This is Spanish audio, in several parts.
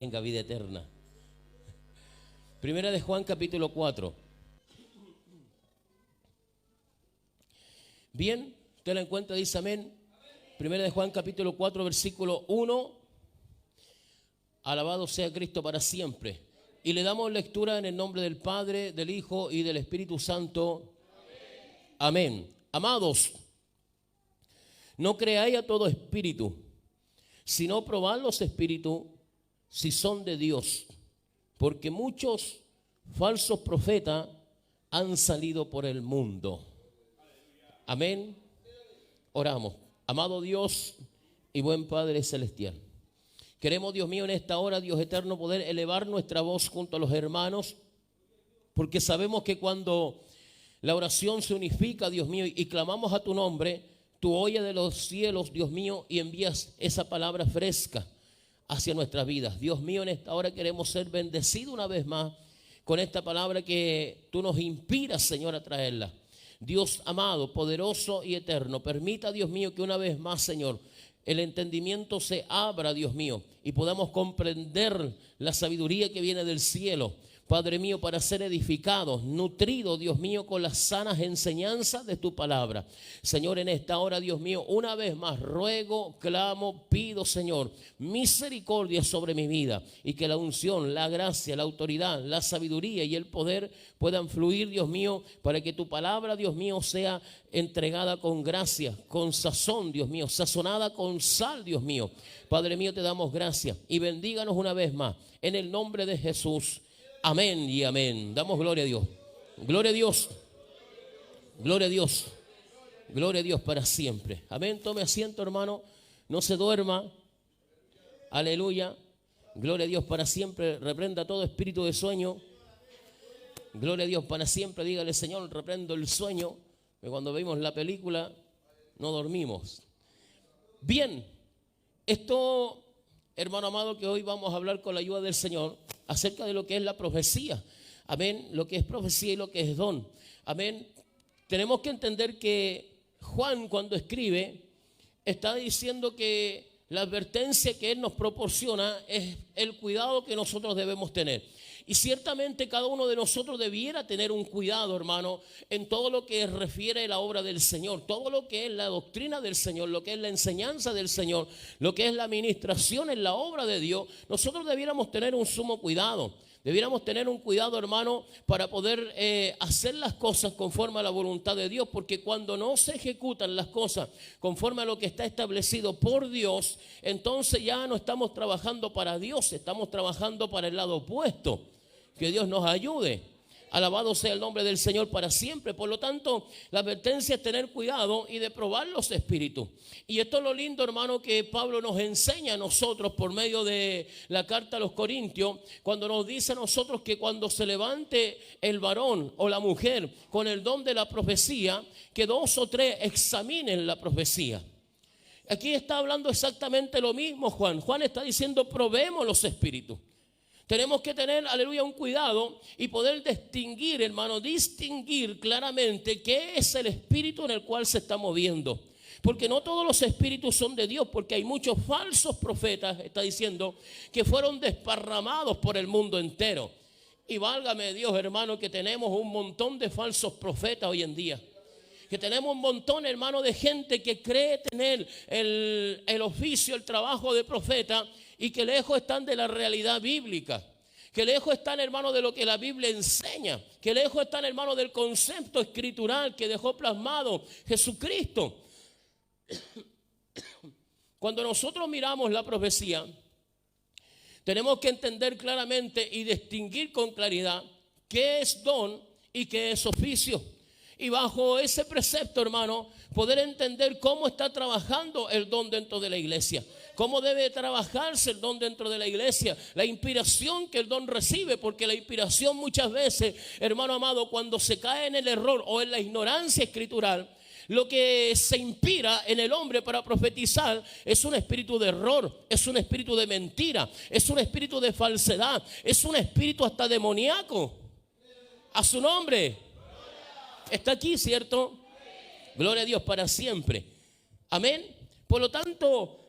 tenga vida eterna. Primera de Juan capítulo 4. Bien, usted la encuentra, dice amén. Primera de Juan capítulo 4 versículo 1. Alabado sea Cristo para siempre. Y le damos lectura en el nombre del Padre, del Hijo y del Espíritu Santo. Amén. Amados, no creáis a todo espíritu, sino probad los espíritus si son de Dios, porque muchos falsos profetas han salido por el mundo. Amén. Oramos. Amado Dios y buen Padre celestial, queremos, Dios mío, en esta hora, Dios eterno, poder elevar nuestra voz junto a los hermanos, porque sabemos que cuando la oración se unifica, Dios mío, y clamamos a tu nombre, tú oyes de los cielos, Dios mío, y envías esa palabra fresca hacia nuestras vidas. Dios mío, en esta hora queremos ser bendecidos una vez más con esta palabra que tú nos inspiras, Señor, a traerla. Dios amado, poderoso y eterno, permita, Dios mío, que una vez más, Señor, el entendimiento se abra, Dios mío, y podamos comprender la sabiduría que viene del cielo, Padre mío, para ser edificados, nutridos, Dios mío, con las sanas enseñanzas de tu palabra. Señor, en esta hora, Dios mío, una vez más ruego, clamo, pido, Señor, misericordia sobre mi vida, y que la unción, la gracia, la autoridad, la sabiduría y el poder puedan fluir, Dios mío, para que tu palabra, Dios mío, sea entregada con gracia, con sazón, Dios mío, sazonada con sal, Dios mío. Padre mío, te damos gracias y bendíganos una vez más en el nombre de Jesús. Amén y amén. Damos gloria a Dios. Gloria a Dios. Gloria a Dios. Gloria a Dios para siempre. Amén. Tome asiento, hermano. No se duerma. Aleluya. Gloria a Dios para siempre. Reprenda todo espíritu de sueño. Gloria a Dios para siempre. Dígale, Señor, reprendo el sueño. Que cuando vimos la película no dormimos. Bien. Esto, hermano amado, que hoy vamos a hablar con la ayuda del Señor acerca de lo que es la profecía. Amén. Lo que es profecía y lo que es don. Amén. Tenemos que entender que Juan, cuando escribe, está diciendo que la advertencia que él nos proporciona es el cuidado que nosotros debemos tener. Y ciertamente cada uno de nosotros debiera tener un cuidado, hermano, en todo lo que refiere a la obra del Señor, todo lo que es la doctrina del Señor, lo que es la enseñanza del Señor, lo que es la administración en la obra de Dios. Nosotros debiéramos tener un sumo cuidado. Debiéramos tener un cuidado, hermano, para poder hacer las cosas conforme a la voluntad de Dios, porque cuando no se ejecutan las cosas conforme a lo que está establecido por Dios, entonces ya no estamos trabajando para Dios, estamos trabajando para el lado opuesto. Que Dios nos ayude. Alabado sea el nombre del Señor para siempre. Por lo tanto, la advertencia es tener cuidado y de probar los espíritus. Y esto es lo lindo, hermano, que Pablo nos enseña a nosotros por medio de la carta a los Corintios, cuando nos dice a nosotros que cuando se levante el varón o la mujer con el don de la profecía, que 2 o 3 examinen la profecía. Aquí está hablando exactamente lo mismo Juan. Juan está diciendo, probemos los espíritus. Tenemos que tener, aleluya, un cuidado y poder distinguir, hermano, distinguir claramente qué es el espíritu en el cual se está moviendo. Porque no todos los espíritus son de Dios, porque hay muchos falsos profetas, está diciendo, que fueron desparramados por el mundo entero. Y válgame Dios, hermano, que tenemos un montón de falsos profetas hoy en día. Que tenemos un montón, hermano, de gente que cree tener el oficio, el trabajo de profeta, y que lejos están de la realidad bíblica, que lejos están, hermano, de lo que la Biblia enseña, que lejos están, hermano, del concepto escritural que dejó plasmado Jesucristo. Cuando nosotros miramos la profecía, tenemos que entender claramente y distinguir con claridad qué es don y qué es oficio. Y bajo ese precepto, hermano, poder entender cómo está trabajando el don dentro de la iglesia. Cómo debe trabajarse el don dentro de la iglesia. La inspiración que el don recibe. Porque la inspiración muchas veces, hermano amado, cuando se cae en el error o en la ignorancia escritural, lo que se inspira en el hombre para profetizar es un espíritu de error, es un espíritu de mentira, es un espíritu de falsedad, es un espíritu hasta demoníaco. A su nombre. Está aquí, ¿cierto? Gloria a Dios para siempre. Amén. Por lo tanto,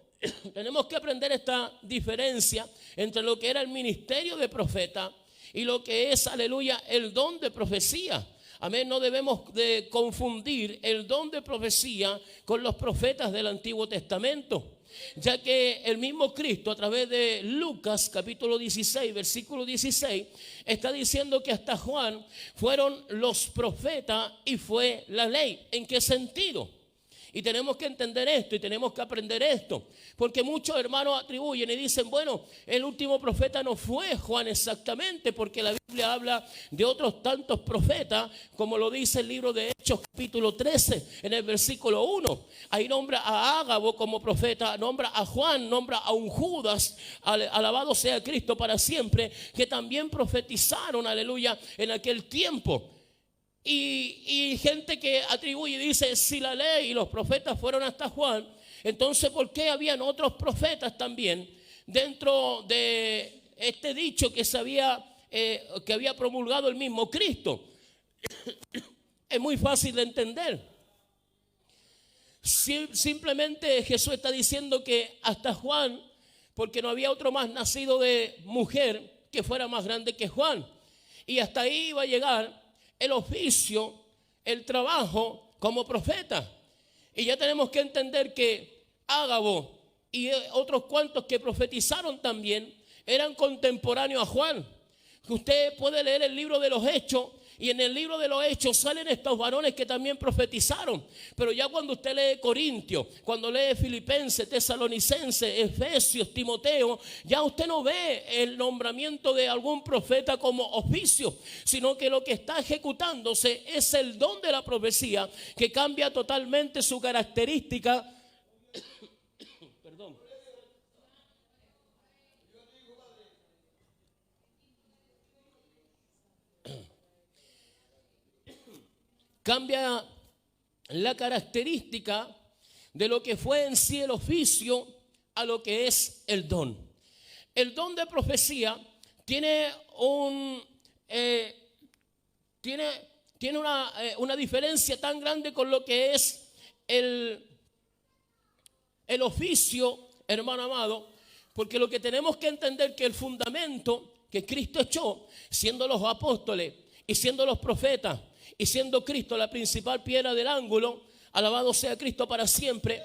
tenemos que aprender esta diferencia entre lo que era el ministerio de profeta y lo que es, aleluya, el don de profecía. Amén, no debemos de confundir el don de profecía con los profetas del Antiguo Testamento, ya que el mismo Cristo a través de Lucas capítulo 16 versículo 16 está diciendo que hasta Juan fueron los profetas y fue la ley. ¿En qué sentido? Y tenemos que entender esto y tenemos que aprender esto, porque muchos hermanos atribuyen y dicen, bueno, el último profeta no fue Juan exactamente, porque la Biblia habla de otros tantos profetas, como lo dice el libro de Hechos capítulo 13 en el versículo 1. Ahí nombra a Ágabo como profeta, nombra a Juan, nombra a un Judas, alabado sea Cristo para siempre, que también profetizaron, aleluya, en aquel tiempo. Y gente que atribuye y dice, si la ley y los profetas fueron hasta Juan, entonces ¿por qué habían otros profetas también dentro de este dicho que había promulgado el mismo Cristo? Es muy fácil de entender. Simplemente Jesús está diciendo que hasta Juan, porque no había otro más nacido de mujer que fuera más grande que Juan, y hasta ahí iba a llegar el oficio, el trabajo como profeta. Y ya tenemos que entender que Ágabo y otros cuantos que profetizaron también eran contemporáneos a Juan. Usted puede leer el libro de los Hechos, y en el libro de los Hechos salen estos varones que también profetizaron. Pero ya cuando usted lee Corintios, cuando lee Filipenses, Tesalonicenses, Efesios, Timoteo, ya usted no ve el nombramiento de algún profeta como oficio, sino que lo que está ejecutándose es el don de la profecía, que cambia totalmente su característica. Perdón. Cambia la característica de lo que fue en sí el oficio a lo que es el don. El don de profecía tiene una diferencia tan grande con lo que es el oficio, hermano amado, porque lo que tenemos que entender que el fundamento que Cristo echó, siendo los apóstoles y siendo los profetas, y siendo Cristo la principal piedra del ángulo, alabado sea Cristo para siempre.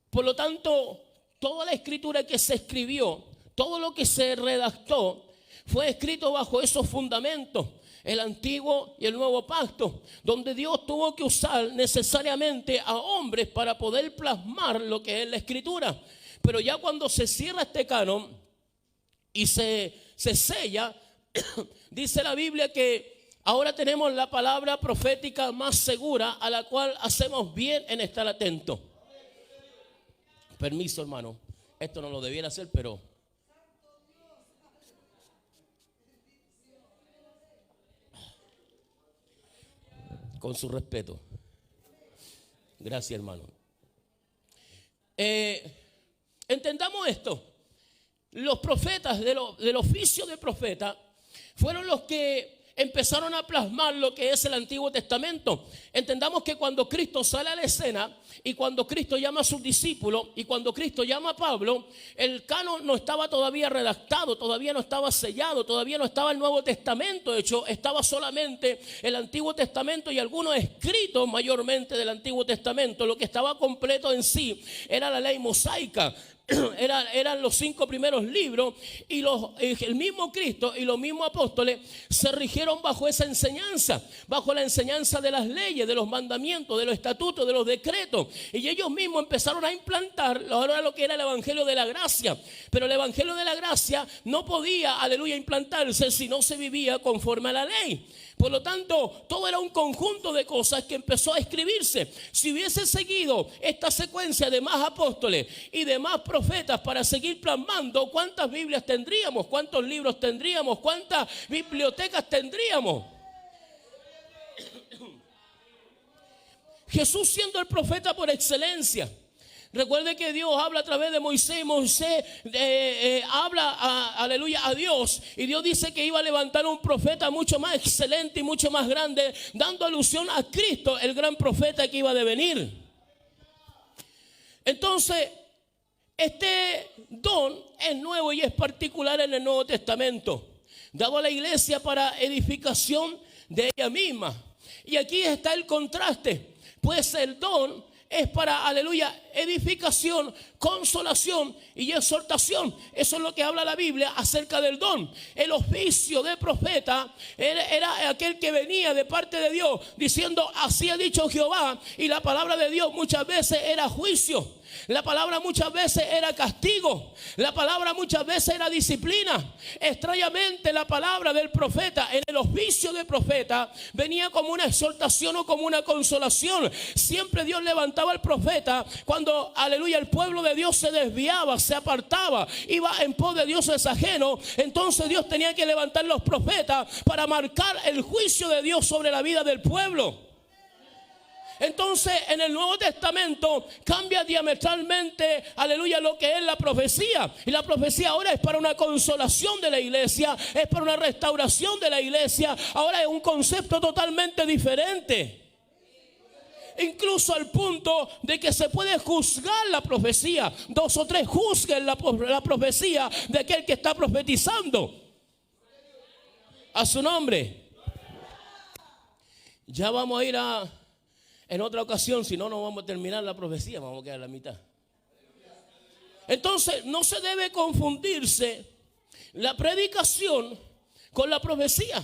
Por lo tanto, toda la escritura que se escribió, todo lo que se redactó, fue escrito bajo esos fundamentos, el antiguo y el nuevo pacto, donde Dios tuvo que usar necesariamente a hombres para poder plasmar lo que es la escritura. Pero ya cuando se cierra este canon y se sella, dice la Biblia que ahora tenemos la palabra profética más segura, a la cual hacemos bien en estar atentos. Permiso, hermano. Esto no lo debiera hacer, pero con su respeto. Gracias, hermano. Entendamos esto. Los profetas del oficio de profeta fueron los que empezaron a plasmar lo que es el Antiguo Testamento. Entendamos que cuando Cristo sale a la escena y cuando Cristo llama a sus discípulos y cuando Cristo llama a Pablo, el canon no estaba todavía redactado, todavía no estaba sellado, todavía no estaba el Nuevo Testamento. De hecho, estaba solamente el Antiguo Testamento y algunos escritos mayormente del Antiguo Testamento. Lo que estaba completo en sí era la ley mosaica. Eran los 5 primeros libros, y el mismo Cristo y los mismos apóstoles se rigieron bajo esa enseñanza, bajo la enseñanza de las leyes, de los mandamientos, de los estatutos, de los decretos, y ellos mismos empezaron a implantar ahora lo que era el evangelio de la gracia. Pero el evangelio de la gracia no podía, aleluya, implantarse si no se vivía conforme a la ley. Por lo tanto, todo era un conjunto de cosas que empezó a escribirse. Si hubiese seguido esta secuencia de más apóstoles y de más profetas para seguir plasmando, ¿cuántas Biblias tendríamos? ¿Cuántos libros tendríamos? ¿Cuántas bibliotecas tendríamos? Jesús siendo el profeta por excelencia. Recuerde que Dios habla a través de Moisés. Moisés habla, aleluya, a Dios. Y Dios dice que iba a levantar un profeta mucho más excelente y mucho más grande, dando alusión a Cristo, el gran profeta que iba a devenir. Entonces, Este don es nuevo y es particular en el Nuevo Testamento, dado a la iglesia para edificación de ella misma. Y aquí está el contraste, pues el don es para, aleluya, edificación, consolación y exhortación. Eso es lo que habla la Biblia acerca del don. El oficio de profeta era aquel que venía de parte de Dios diciendo, así ha dicho Jehová. Y la palabra de Dios muchas veces era juicio. La palabra muchas veces era castigo. La palabra muchas veces era disciplina. Extrañamente la palabra del profeta en el oficio de profeta venía como una exhortación o como una consolación. Siempre Dios levantaba al profeta cuando, aleluya, el pueblo de Dios se desviaba, se apartaba, iba en pos de dioses ajenos. Entonces Dios tenía que levantar los profetas para marcar el juicio de Dios sobre la vida del pueblo. Entonces en el Nuevo Testamento cambia diametralmente, aleluya, lo que es la profecía. Y la profecía ahora es para una consolación de la iglesia, es para una restauración de la iglesia. Ahora es un concepto totalmente diferente. Incluso al punto de que se puede juzgar la profecía. 2 o 3 juzguen la profecía de aquel que está profetizando. A su nombre. Ya vamos a ir en otra ocasión, si no, no vamos a terminar la profecía, vamos a quedar a la mitad. Entonces, no se debe confundirse la predicación con la profecía.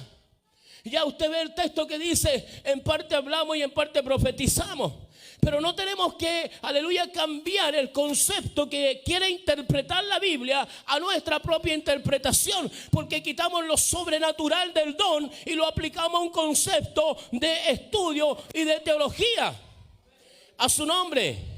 Ya usted ve el texto que dice, en parte hablamos y en parte profetizamos. Pero no tenemos que, aleluya, cambiar el concepto que quiere interpretar la Biblia a nuestra propia interpretación. Porque quitamos lo sobrenatural del don y lo aplicamos a un concepto de estudio y de teología. A su nombre.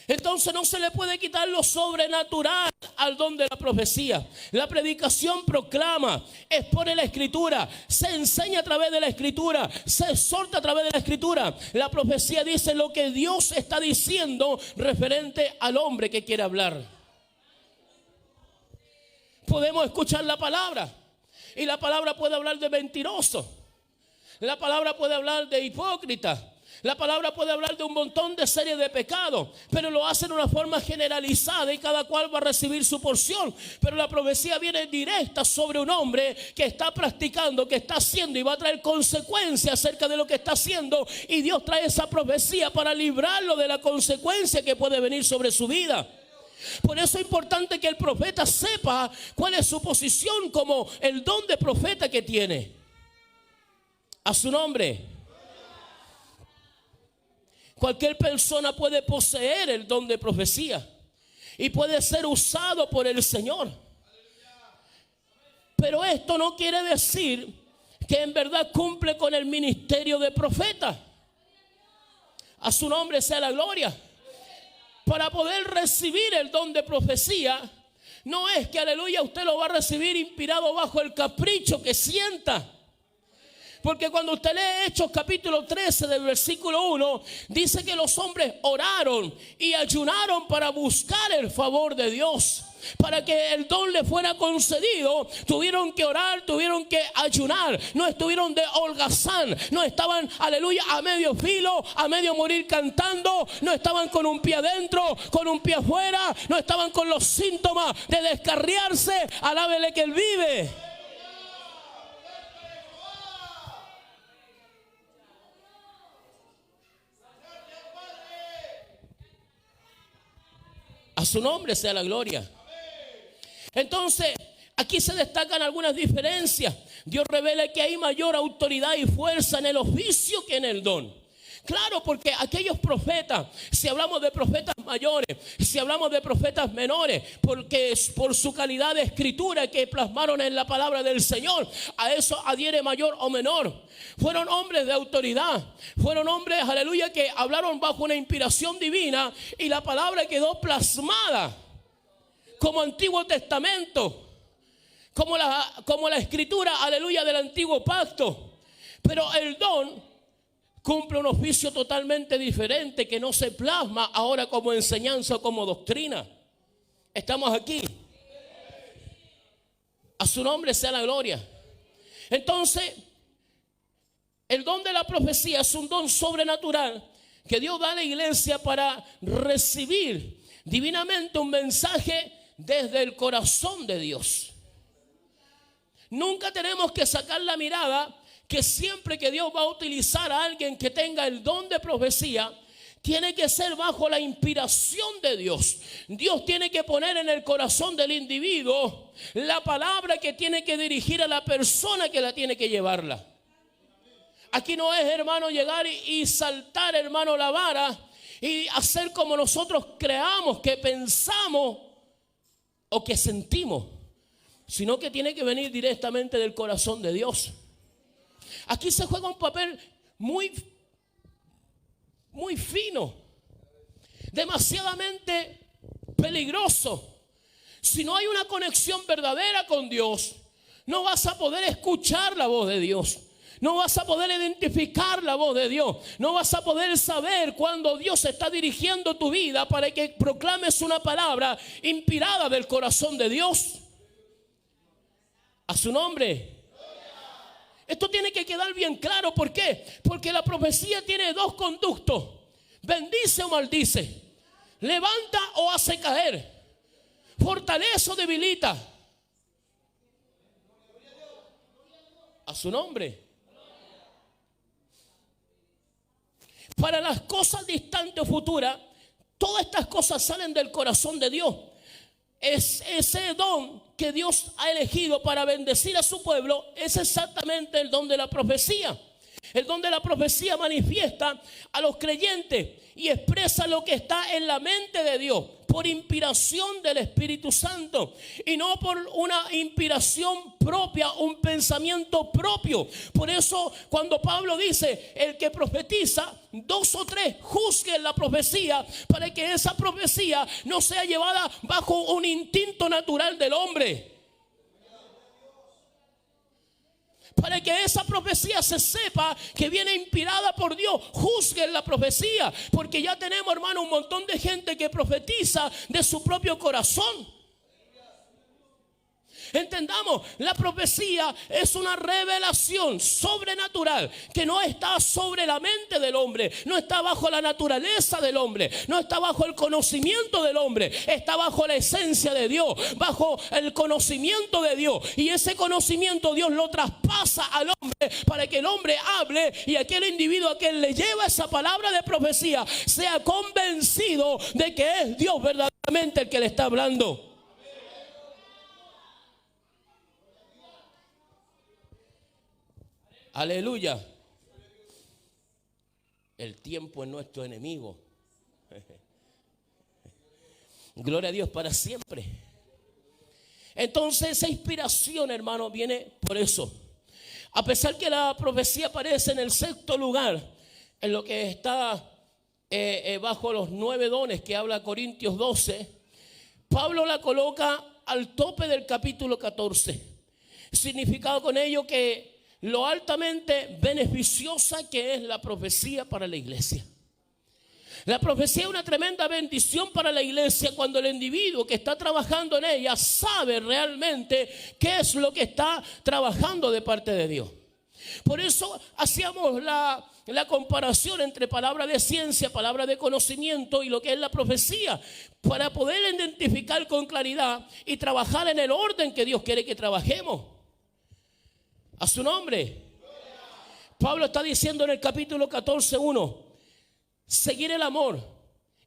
Entonces no se le puede quitar lo sobrenatural al don de la profecía. La predicación proclama, expone la escritura, se enseña a través de la escritura, se exhorta a través de la escritura. La profecía dice lo que Dios está diciendo referente al hombre que quiere hablar. Podemos escuchar la palabra y la palabra puede hablar de mentiroso. La palabra puede hablar de hipócrita. La palabra puede hablar de un montón de series de pecados, pero lo hace de una forma generalizada y cada cual va a recibir su porción. Pero la profecía viene directa sobre un hombre que está practicando, que está haciendo y va a traer consecuencias acerca de lo que está haciendo. Y Dios trae esa profecía para librarlo de la consecuencia que puede venir sobre su vida. Por eso es importante que el profeta sepa cuál es su posición como el don de profeta que tiene. A su nombre. Cualquier persona puede poseer el don de profecía y puede ser usado por el Señor. Pero esto no quiere decir que en verdad cumple con el ministerio de profeta. A su nombre sea la gloria. Para poder recibir el don de profecía, no es que, aleluya, usted lo va a recibir inspirado bajo el capricho que sienta. Porque cuando usted lee Hechos capítulo 13 del versículo 1, dice que los hombres oraron y ayunaron para buscar el favor de Dios. Para que el don le fuera concedido, tuvieron que orar, tuvieron que ayunar. No estuvieron de holgazán, no estaban, aleluya, a medio filo, a medio morir cantando. No estaban con un pie adentro, con un pie afuera. No estaban con los síntomas de descarriarse. Alábele que Él vive. A su nombre sea la gloria. Entonces, aquí se destacan algunas diferencias. Dios revela que hay mayor autoridad y fuerza en el oficio que en el don. Claro, porque aquellos profetas, si hablamos de profetas mayores, si hablamos de profetas menores, porque es por su calidad de escritura que plasmaron en la palabra del Señor, a eso adhiere mayor o menor. Fueron hombres de autoridad, fueron hombres, aleluya, que hablaron bajo una inspiración divina y la palabra quedó plasmada como Antiguo Testamento, como la escritura, aleluya, del Antiguo Pacto. Pero el don cumple un oficio totalmente diferente que no se plasma ahora como enseñanza o como doctrina. Estamos aquí. A su nombre sea la gloria. Entonces, el don de la profecía es un don sobrenatural que Dios da a la iglesia para recibir divinamente un mensaje desde el corazón de Dios. Nunca tenemos que sacar la mirada que siempre que Dios va a utilizar a alguien que tenga el don de profecía, tiene que ser bajo la inspiración de Dios. Dios tiene que poner en el corazón del individuo la palabra que tiene que dirigir a la persona que la tiene que llevarla. Aquí no es, hermano, llegar y saltar, hermano, la vara y hacer como nosotros creamos, que pensamos o que sentimos, sino que tiene que venir directamente del corazón de Dios. Aquí se juega un papel muy fino, demasiadamente peligroso. Si no hay una conexión verdadera con Dios, no vas a poder escuchar la voz de Dios. No vas a poder identificar la voz de Dios. No vas a poder saber cuando Dios está dirigiendo tu vida para que proclames una palabra inspirada del corazón de Dios. A su nombre. Esto tiene que quedar bien claro. ¿Por qué? Porque la profecía tiene dos conductos: bendice o maldice, levanta o hace caer, fortalece o debilita. A su nombre. Para las cosas distantes o futuras, todas estas cosas salen del corazón de Dios. Es ese don que Dios ha elegido para bendecir a su pueblo, es exactamente el don de la profecía. El don de la profecía manifiesta a los creyentes y expresa lo que está en la mente de Dios por inspiración del Espíritu Santo y no por una inspiración propia, un pensamiento propio. Por eso cuando Pablo dice: el que profetiza, 2 o 3 juzguen la profecía, para que esa profecía no sea llevada bajo un instinto natural del hombre. Para que esa profecía se sepa que viene inspirada por Dios. Juzguen la profecía, porque ya tenemos, hermano, un montón de gente que profetiza de su propio corazón. Entendamos, la profecía es una revelación sobrenatural que no está sobre la mente del hombre, no está bajo la naturaleza del hombre, no está bajo el conocimiento del hombre, está bajo la esencia de Dios, bajo el conocimiento de Dios. Y ese conocimiento Dios lo traspasa al hombre para que el hombre hable y aquel individuo a quien le lleva esa palabra de profecía sea convencido de que es Dios verdaderamente el que le está hablando. Aleluya. El tiempo es nuestro enemigo. Gloria a Dios para siempre. Entonces esa inspiración, hermano, viene por eso. A pesar que la profecía aparece en el 6º lugar, en lo que está bajo los 9 dones que habla Corintios 12, Pablo la coloca al tope del capítulo 14. Significado con ello que lo altamente beneficiosa que es la profecía para la iglesia. La profecía es una tremenda bendición para la iglesia cuando el individuo que está trabajando en ella sabe realmente qué es lo que está trabajando de parte de Dios. Por eso hacíamos la comparación entre palabra de ciencia, palabra de conocimiento y lo que es la profecía, para poder identificar con claridad y trabajar en el orden que Dios quiere que trabajemos. A su nombre. Pablo está diciendo en el capítulo 14:1: seguir el amor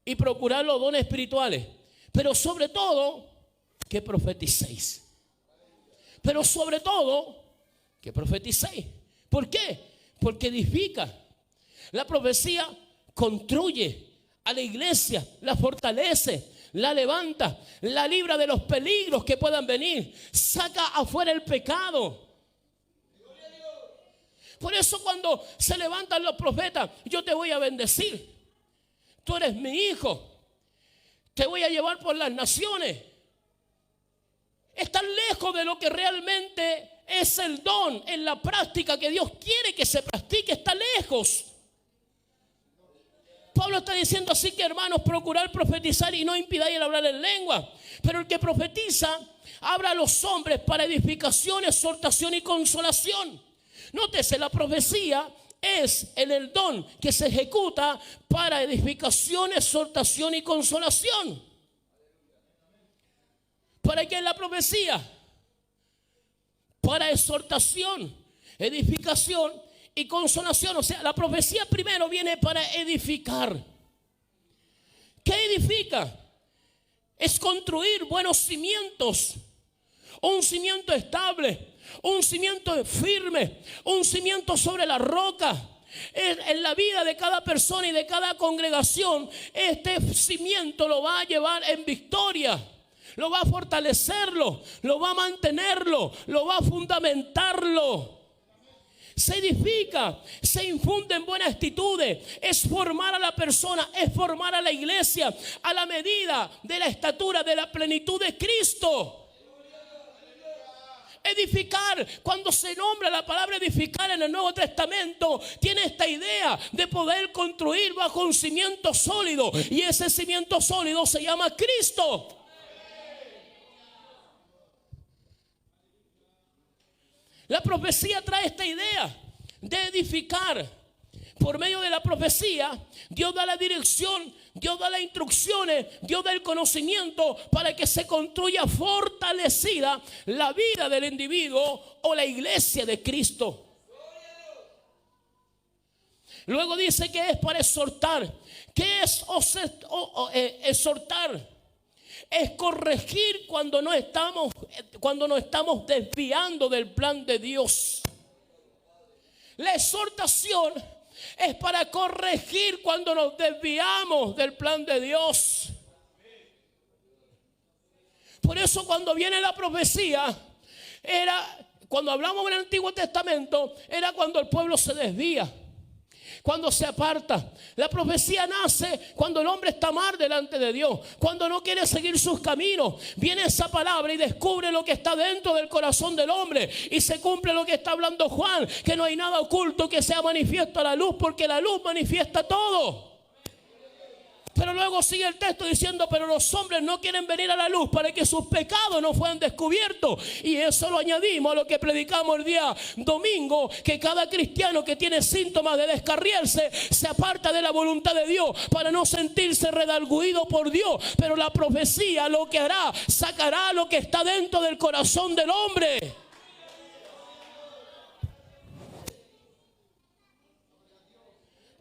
y procurar los dones espirituales, pero sobre todo que profeticéis. Pero sobre todo que profeticéis. ¿Por qué? Porque edifica. La profecía construye a la iglesia, la fortalece, la levanta, la libra de los peligros que puedan venir, saca afuera el pecado. Por eso cuando se levantan los profetas: yo te voy a bendecir, tú eres mi hijo, te voy a llevar por las naciones. Están lejos de lo que realmente es el don en la práctica que Dios quiere que se practique. Está lejos. Pablo está diciendo así que, hermanos, procurar profetizar y no impidáis el hablar en lengua. Pero el que profetiza habla a los hombres para edificación, exhortación y consolación. Nótese, la profecía es el don que se ejecuta para edificación, exhortación y consolación. ¿Para qué es la profecía? Para exhortación, edificación y consolación. O sea, la profecía primero viene para edificar. ¿Qué edifica? Es construir buenos cimientos, un cimiento estable, un cimiento firme, un cimiento sobre la roca. En la vida de cada persona y de cada congregación, este cimiento lo va a llevar en victoria, lo va a fortalecerlo, lo va a mantenerlo, lo va a fundamentarlo. Se edifica, se infunden buenas actitudes, es formar a la persona, es formar a la iglesia a la medida de la estatura de la plenitud de Cristo. Edificar, cuando se nombra la palabra edificar en el Nuevo Testamento, tiene esta idea de poder construir bajo un cimiento sólido, y ese cimiento sólido se llama Cristo. La profecía trae esta idea de edificar. Por medio de la profecía, Dios da la dirección, Dios da las instrucciones, Dios da el conocimiento para que se construya fortalecida la vida del individuo o la iglesia de Cristo. Luego dice que es para exhortar. ¿Qué es exhortar? Es corregir cuando nos estamos desviando del plan de Dios. La exhortación es para corregir cuando nos desviamos del plan de Dios. Por eso cuando viene la profecía, cuando hablamos del Antiguo Testamento, era cuando el pueblo se desvía, cuando se aparta. La profecía nace cuando el hombre está mal delante de Dios, cuando no quiere seguir sus caminos. Viene esa palabra y descubre lo que está dentro del corazón del hombre, y se cumple lo que está hablando Juan, que no hay nada oculto que sea manifiesto a la luz, porque la luz manifiesta todo. Pero luego sigue el texto diciendo: pero los hombres no quieren venir a la luz para que sus pecados no fueran descubiertos. Y eso lo añadimos a lo que predicamos el día domingo, que cada cristiano que tiene síntomas de descarriarse se aparta de la voluntad de Dios para no sentirse redarguido por Dios. Pero la profecía lo que hará, sacará lo que está dentro del corazón del hombre.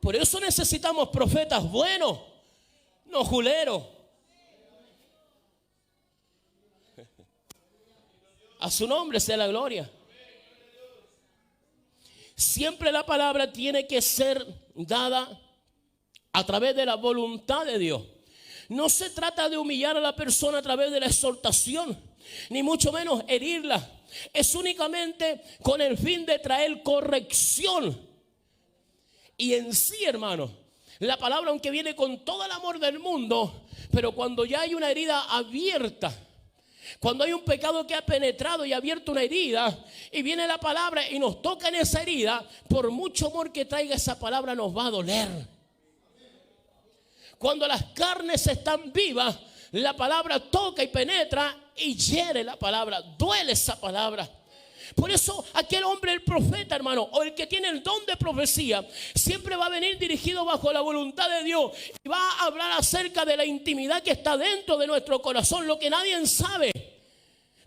Por eso necesitamos profetas buenos, no juleros. A su nombre sea la gloria. Siempre la palabra tiene que ser dada a través de la voluntad de Dios. No se trata de humillar a la persona a través de la exhortación, ni mucho menos herirla. Es únicamente con el fin de traer corrección. Y en sí, hermano, la palabra, aunque viene con todo el amor del mundo, pero cuando ya hay una herida abierta, cuando hay un pecado que ha penetrado y abierto una herida, y viene la palabra y nos toca en esa herida, por mucho amor que traiga esa palabra, nos va a doler. Cuando las carnes están vivas, la palabra toca y penetra y hiere la palabra, duele esa palabra. Por eso aquel hombre, el profeta, hermano, o el que tiene el don de profecía, siempre va a venir dirigido bajo la voluntad de Dios y va a hablar acerca de la intimidad que está dentro de nuestro corazón, lo que nadie sabe,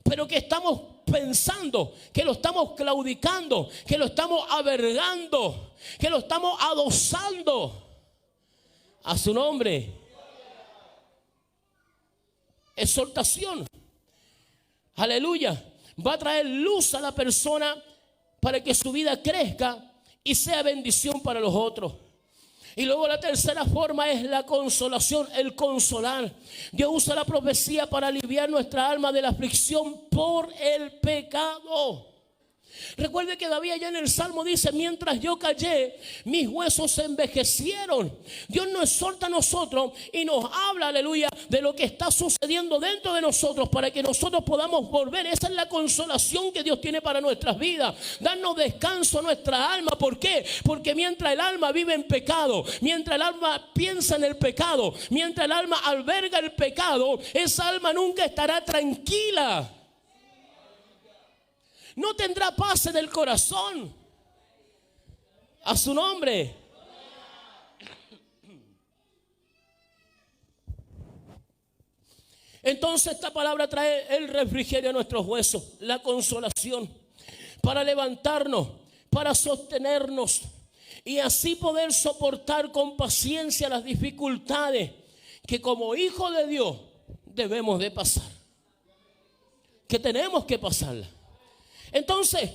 pero que estamos pensando, que lo estamos claudicando, que lo estamos avergando, que lo estamos adosando. A su nombre. Exhortación. Aleluya. Va a traer luz a la persona para que su vida crezca y sea bendición para los otros. Y luego la tercera forma es la consolación, el consolar. Dios usa la profecía para aliviar nuestra alma de la aflicción por el pecado. Recuerde que David allá en el Salmo dice: mientras yo callé, mis huesos se envejecieron. Dios nos exhorta a nosotros y nos habla, aleluya, de lo que está sucediendo dentro de nosotros para que nosotros podamos volver. Esa es la consolación que Dios tiene para nuestras vidas, darnos descanso a nuestra alma. ¿Por qué? Porque mientras el alma vive en pecado, mientras el alma piensa en el pecado, mientras el alma alberga el pecado, esa alma nunca estará tranquila. No tendrá paz en el corazón. A su nombre. Entonces esta palabra trae el refrigerio a nuestros huesos, la consolación, para levantarnos, para sostenernos y así poder soportar con paciencia las dificultades que como hijos de Dios debemos de pasar, que tenemos que pasarla. Entonces,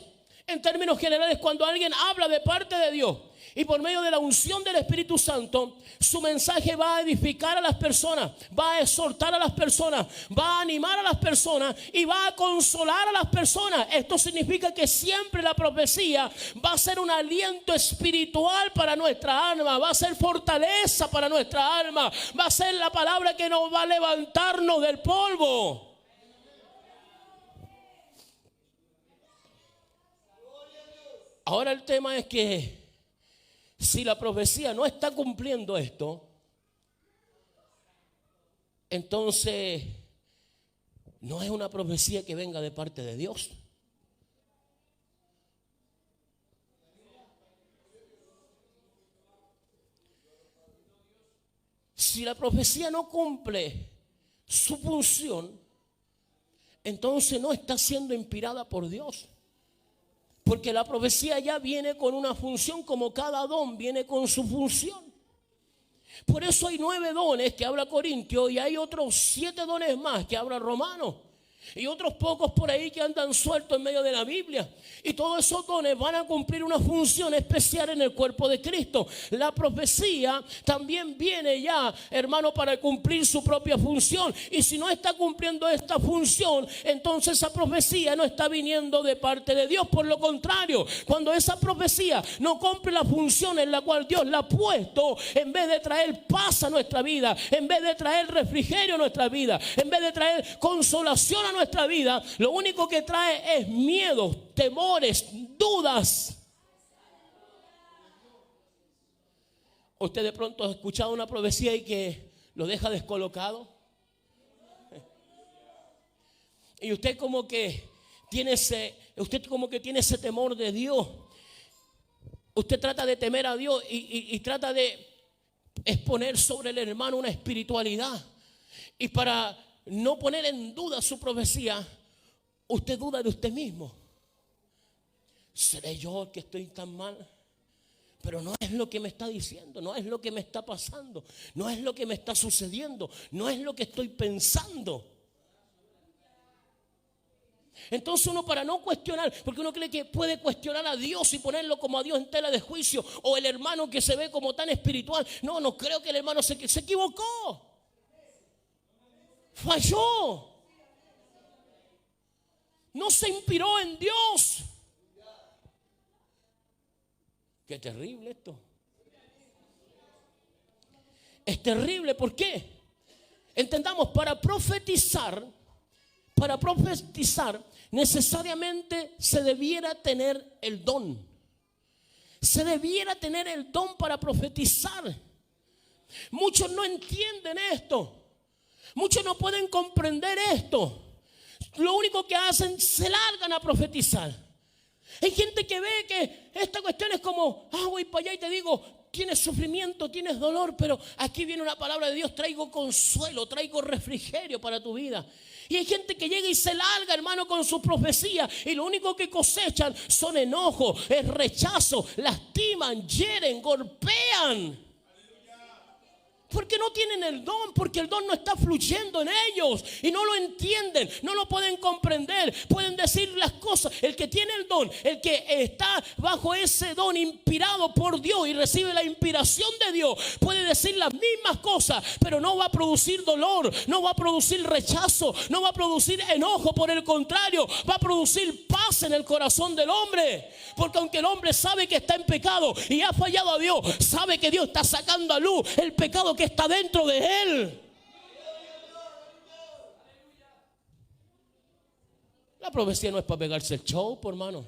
en términos generales, cuando alguien habla de parte de Dios y por medio de la unción del Espíritu Santo, su mensaje va a edificar a las personas, va a exhortar a las personas, va a animar a las personas y va a consolar a las personas. Esto significa que siempre la profecía va a ser un aliento espiritual para nuestra alma, va a ser fortaleza para nuestra alma, va a ser la palabra que nos va a levantarnos del polvo. Ahora el tema es que si la profecía no está cumpliendo esto, entonces no es una profecía que venga de parte de Dios. Si la profecía no cumple su función, entonces no está siendo inspirada por Dios. Porque la profecía ya viene con una función, como cada don viene con su función. Por eso hay 9 dones que habla Corintios y hay otros 7 dones más que habla Romanos. Y otros pocos por ahí que andan sueltos en medio de la Biblia. Y todos esos dones van a cumplir una función especial en el cuerpo de Cristo. La profecía también viene ya, hermano, para cumplir su propia función. Y si no está cumpliendo esta función, entonces esa profecía no está viniendo de parte de Dios. Por lo contrario, cuando esa profecía no cumple la función en la cual Dios la ha puesto, en vez de traer paz a nuestra vida, en vez de traer refrigerio a nuestra vida, en vez de traer consolación a nuestra vida, lo único que trae es miedo, temores, dudas. Usted de pronto ha escuchado una profecía y que lo deja descolocado. Y usted como que tiene ese temor de Dios. Usted trata de temer a Dios y trata de exponer sobre el hermano una espiritualidad. Y para no poner en duda su profecía, usted duda de usted mismo. ¿Seré yo el que estoy tan mal? Pero no es lo que me está diciendo, no es lo que me está pasando, no es lo que me está sucediendo, no es lo que estoy pensando. Entonces uno, para no cuestionar, porque uno cree que puede cuestionar a Dios y ponerlo como a Dios en tela de juicio, o el hermano que se ve como tan espiritual. No creo que el hermano se equivocó. Falló. No se inspiró en Dios. Qué terrible esto. Es terrible. ¿Por qué? Entendamos, para profetizar necesariamente se debiera tener el don. Se debiera tener el don para profetizar. Muchos no entienden esto. Muchos no pueden comprender esto. Lo único que hacen, se largan a profetizar. Hay gente que ve que esta cuestión es como, voy para allá y te digo, tienes sufrimiento, tienes dolor, pero aquí viene una palabra de Dios, traigo consuelo, traigo refrigerio para tu vida. Y hay gente que llega y se larga, hermano, con su profecía, y lo único que cosechan son enojos, es rechazo, lastiman, hieren, golpean. Porque no tienen el don, porque el don no está fluyendo en ellos y no lo entienden, no lo pueden comprender. Pueden decir las cosas. El que tiene el don, el que está bajo ese don inspirado por Dios y recibe la inspiración de Dios, puede decir las mismas cosas, pero no va a producir dolor, no va a producir rechazo, no va a producir enojo. Por el contrario, va a producir paz en el corazón del hombre. Porque aunque el hombre sabe que está en pecado y ha fallado a Dios, sabe que Dios está sacando a luz el pecado que está dentro de él. La profecía no es para pegarse el show, por hermano.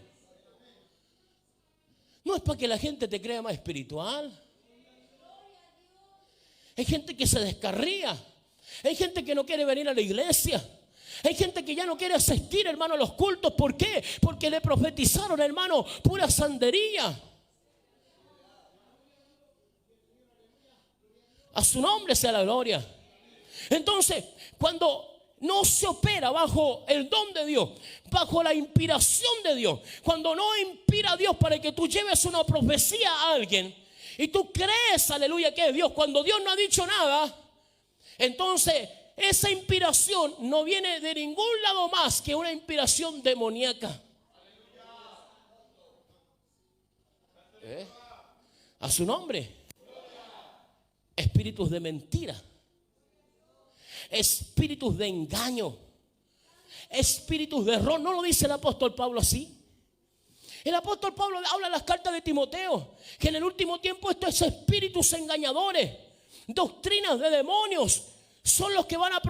No es para que la gente te crea más espiritual. Hay gente que se descarría. Hay gente que no quiere venir a la iglesia. Hay gente que ya no quiere asistir, hermano, a los cultos. ¿Por qué? Porque le profetizaron, hermano, pura sandería. A su nombre sea la gloria. Entonces, cuando no se opera bajo el don de Dios, bajo la inspiración de Dios, cuando no inspira a Dios para que tú lleves una profecía a alguien y tú crees, aleluya, que es Dios, cuando Dios no ha dicho nada, entonces esa inspiración no viene de ningún lado más que una inspiración demoníaca. A su nombre. Espíritus de mentira, espíritus de engaño, espíritus de error. ¿No lo dice el apóstol Pablo así? El apóstol Pablo habla en las cartas de Timoteo que en el último tiempo estos espíritus engañadores, doctrinas de demonios, son los que van a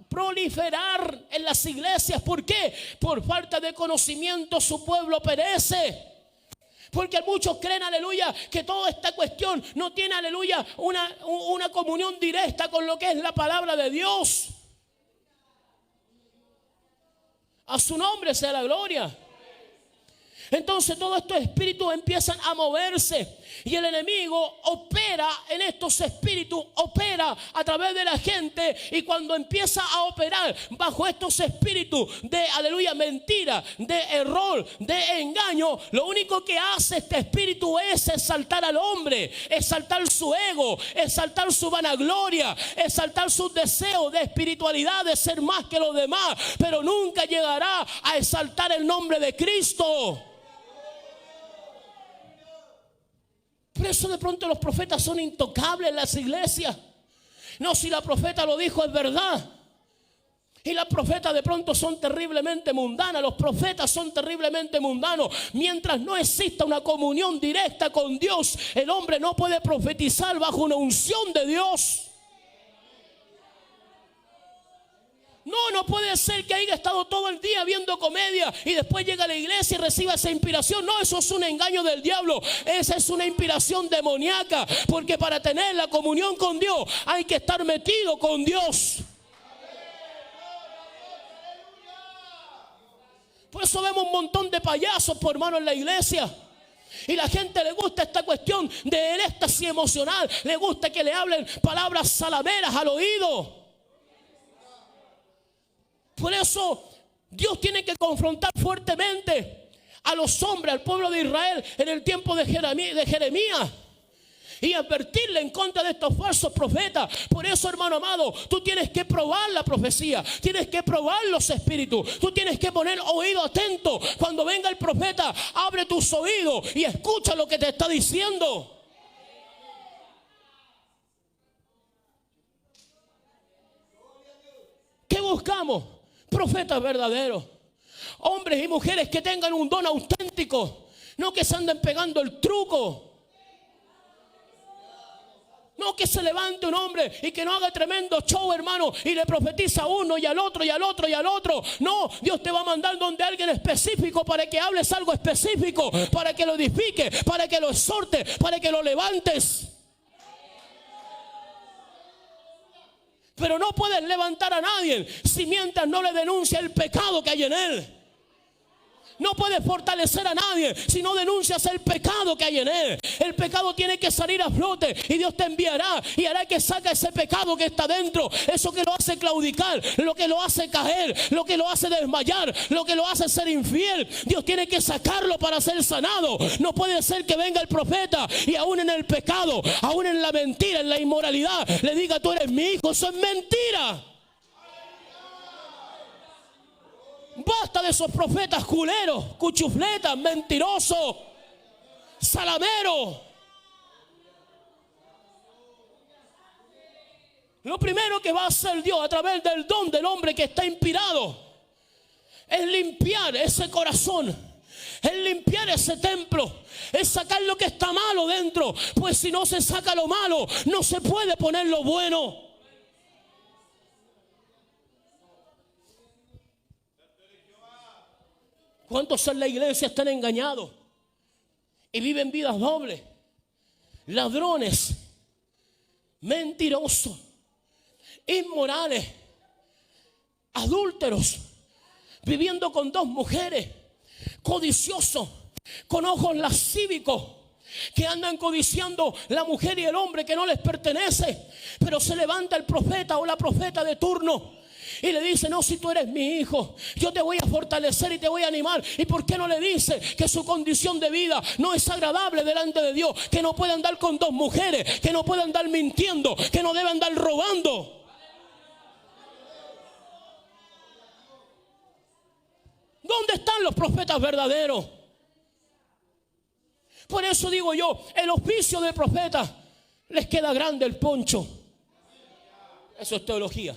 proliferar en las iglesias. ¿Por qué? Por falta de conocimiento su pueblo perece. Porque muchos creen, aleluya, que toda esta cuestión no tiene, aleluya, una comunión directa con lo que es la palabra de Dios. A su nombre sea la gloria. Entonces todos estos espíritus empiezan a moverse y el enemigo opera en estos espíritus, opera a través de la gente, y cuando empieza a operar bajo estos espíritus de, aleluya, mentira, de error, de engaño, lo único que hace este espíritu es exaltar al hombre, exaltar su ego, exaltar su vanagloria, exaltar sus deseos de espiritualidad, de ser más que los demás, pero nunca llegará a exaltar el nombre de Cristo. Por eso de pronto los profetas son intocables en las iglesias. No, si la profeta lo dijo es verdad. Y las profetas de pronto son terriblemente mundanas. Los profetas son terriblemente mundanos. Mientras no exista una comunión directa con Dios, el hombre no puede profetizar bajo una unción de Dios. No puede ser que haya estado todo el día viendo comedia y después llega a la iglesia y reciba esa inspiración. No, eso es un engaño del diablo. Esa es una inspiración demoníaca. Porque para tener la comunión con Dios hay que estar metido con Dios. Por eso vemos un montón de payasos, por hermano, en la iglesia. Y la gente le gusta esta cuestión del éxtasis emocional. Le gusta que le hablen palabras salameras al oído. Por eso Dios tiene que confrontar fuertemente a los hombres, al pueblo de Israel en el tiempo de Jeremías, y advertirle en contra de estos falsos profetas. Por eso, hermano amado, tú tienes que probar la profecía, tienes que probar los espíritus, tú tienes que poner oído atento. Cuando venga el profeta, abre tus oídos y escucha lo que te está diciendo. ¿Qué buscamos? Profetas verdaderos, hombres y mujeres que tengan un don auténtico, no que se anden pegando el truco, no que se levante un hombre y que no haga tremendo show, hermano, y le profetiza a uno y al otro y al otro y al otro. No, Dios te va a mandar donde alguien específico para que hables algo específico, para que lo edifique, para que lo exhorte, para que lo levantes. Pero no puedes levantar a nadie si mientras no le denuncia el pecado que hay en él. No puedes fortalecer a nadie si no denuncias el pecado que hay en él. El pecado tiene que salir a flote y Dios te enviará y hará que saque ese pecado que está dentro. Eso que lo hace claudicar, lo que lo hace caer, lo que lo hace desmayar, lo que lo hace ser infiel. Dios tiene que sacarlo para ser sanado. No puede ser que venga el profeta y aún en el pecado, aún en la mentira, en la inmoralidad, le diga: tú eres mi hijo. Eso es mentira. Basta de esos profetas culeros, cuchufletas, mentirosos, salameros. Lo primero que va a hacer Dios a través del don del hombre que está inspirado es limpiar ese corazón, es limpiar ese templo, es sacar lo que está malo dentro. Pues si no se saca lo malo, no se puede poner lo bueno. ¿Cuántos en la iglesia están engañados y viven vidas dobles? Ladrones, mentirosos, inmorales, adúlteros, viviendo con dos mujeres, codiciosos, con ojos lascívicos, que andan codiciando la mujer y el hombre que no les pertenece. Pero se levanta el profeta o la profeta de turno y le dice: no, si tú eres mi hijo, yo te voy a fortalecer y te voy a animar. ¿Y por qué no le dice que su condición de vida no es agradable delante de Dios? Que no puede andar con dos mujeres, que no puede andar mintiendo, que no debe andar robando. ¿Dónde están los profetas verdaderos? Por eso digo yo, el oficio de profeta les queda grande el poncho. Eso es teología.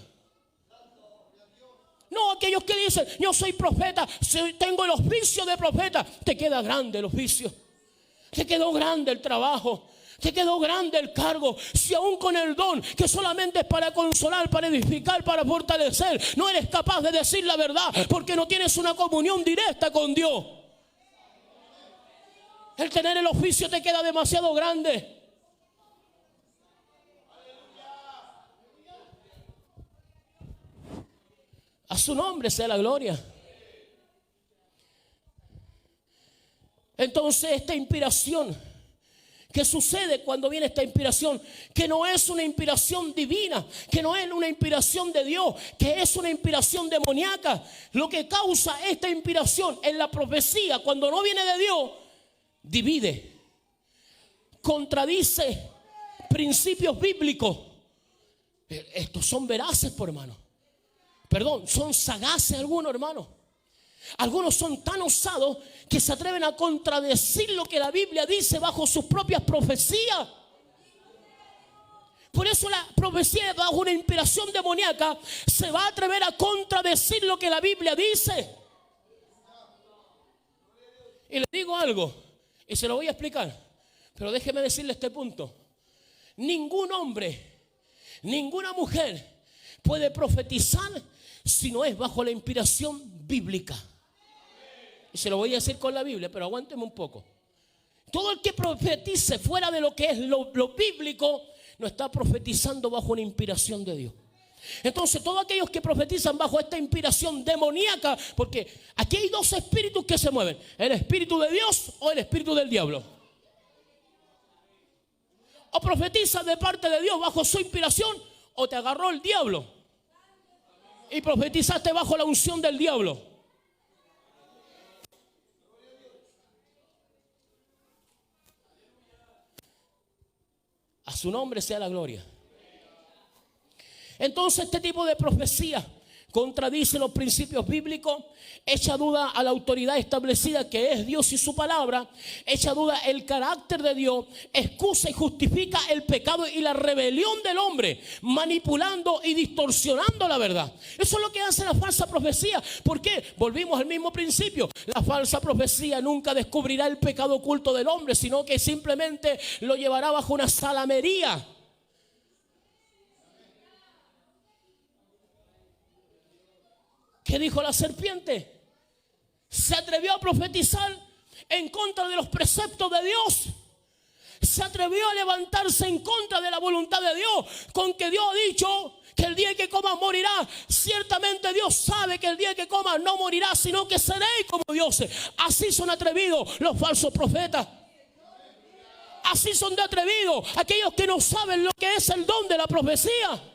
No, aquellos que dicen: yo soy profeta, tengo el oficio de profeta. Te queda grande el oficio. Te quedó grande el trabajo. Te quedó grande el cargo. Si aún con el don, que solamente es para consolar, para edificar, para fortalecer, no eres capaz de decir la verdad, porque no tienes una comunión directa con Dios. El tener el oficio te queda demasiado grande. A su nombre sea la gloria. Entonces, esta inspiración, ¿qué sucede cuando viene esta inspiración? Que no es una inspiración divina, que no es una inspiración de Dios, que es una inspiración demoníaca. Lo que causa esta inspiración en la profecía, cuando no viene de Dios, divide, contradice principios bíblicos. Estos son veraces, por hermano. Perdón, son sagaces algunos, hermanos. Algunos son tan osados que se atreven a contradecir lo que la Biblia dice bajo sus propias profecías. Por eso la profecía bajo una inspiración demoníaca se va a atrever a contradecir lo que la Biblia dice. Y le digo algo, y se lo voy a explicar, pero déjeme decirle este punto. Ningún hombre, ninguna mujer puede profetizar si no es bajo la inspiración bíblica. Y se lo voy a decir con la Biblia, pero aguánteme un poco. Todo el que profetice fuera de lo que es lo bíblico, no está profetizando bajo una inspiración de Dios. Entonces, todos aquellos que profetizan bajo esta inspiración demoníaca, porque aquí hay dos espíritus que se mueven: el espíritu de Dios o el espíritu del diablo. O profetizas de parte de Dios bajo su inspiración, o te agarró el diablo y profetizaste bajo la unción del diablo. A su nombre sea la gloria. Entonces, este tipo de profecía contradice los principios bíblicos, echa duda a la autoridad establecida que es Dios y su palabra, echa duda el carácter de Dios, excusa y justifica el pecado y la rebelión del hombre, manipulando y distorsionando la verdad. Eso es lo que hace la falsa profecía. ¿Por qué? Volvimos al mismo principio. La falsa profecía nunca descubrirá el pecado oculto del hombre, sino que simplemente lo llevará bajo una salamería. ¿Qué dijo la serpiente? Se atrevió a profetizar en contra de los preceptos de Dios. Se atrevió a levantarse en contra de la voluntad de Dios, con que Dios ha dicho que el día que comas morirás. Ciertamente Dios sabe que el día que comas no morirás, sino que seréis como dioses. Así son atrevidos los falsos profetas. Así son de atrevidos aquellos que no saben lo que es el don de la profecía.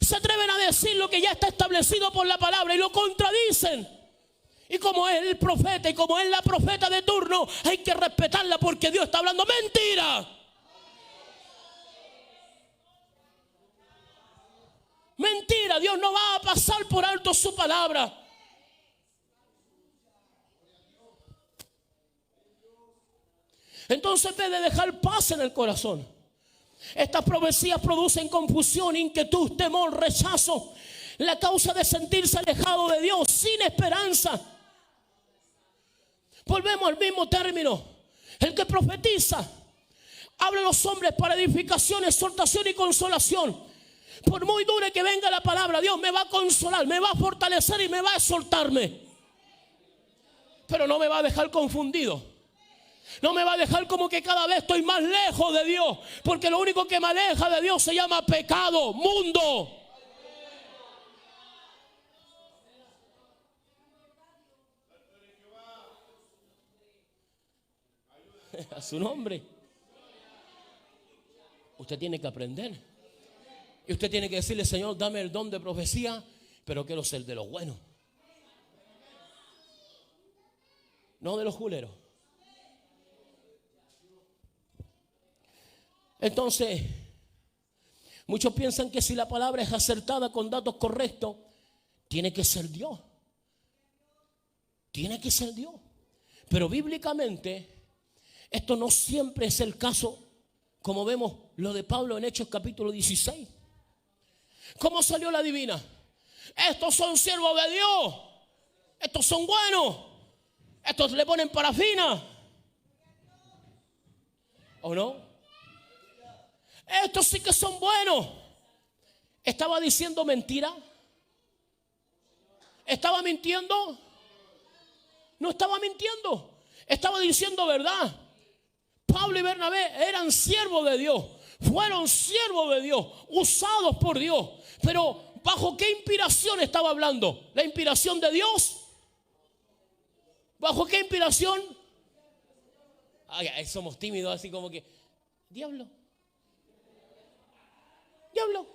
Se atreven a decir lo que ya está establecido por la palabra y lo contradicen. Y como es el profeta y como es la profeta de turno, hay que respetarla porque Dios está hablando mentira. Mentira, Dios no va a pasar por alto su palabra. Entonces, en vez de dejar paz en el corazón, estas profecías producen confusión, inquietud, temor, rechazo, la causa de sentirse alejado de Dios, sin esperanza. Volvemos al mismo término. El que profetiza habla a los hombres para edificación, exhortación y consolación. Por muy dura que venga la palabra, Dios me va a consolar, me va a fortalecer y me va a exhortarme. Pero no me va a dejar confundido. No me va a dejar como que cada vez estoy más lejos de Dios, porque lo único que me aleja de Dios se llama pecado, mundo. A su nombre. Usted tiene que aprender Y usted tiene que decirle: Señor, dame el don de profecía, pero quiero ser de los buenos, no de los culeros. Entonces, muchos piensan que si la palabra es acertada con datos correctos, tiene que ser Dios. Tiene que ser Dios. Pero bíblicamente, esto no siempre es el caso, como vemos lo de Pablo en Hechos capítulo 16. ¿Cómo salió la divina? Estos son siervos de Dios. Estos son buenos. Estos le ponen parafina. ¿O no? Estos sí que son buenos. ¿Estaba diciendo mentira? ¿Estaba mintiendo? No estaba mintiendo. Estaba diciendo verdad. Pablo y Bernabé eran siervos de Dios. Fueron siervos de Dios, usados por Dios. Pero ¿bajo qué inspiración estaba hablando? ¿La inspiración de Dios? ¿Bajo qué inspiración? Ay, somos tímidos, así como que: diablo. Diablo.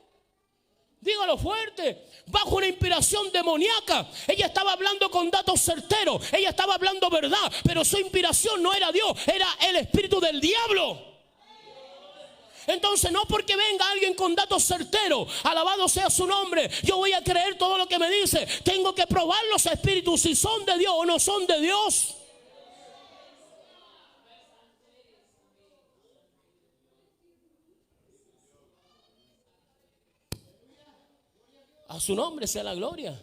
Dígalo fuerte. Bajo una inspiración demoníaca. Ella estaba hablando con datos certeros. Ella estaba hablando verdad. Pero su inspiración no era Dios, era el espíritu del diablo. Entonces, no porque venga alguien con datos certeros, alabado sea su nombre, yo voy a creer todo lo que me dice. Tengo que probar los espíritus, si son de Dios o no son de Dios. A su nombre sea la gloria.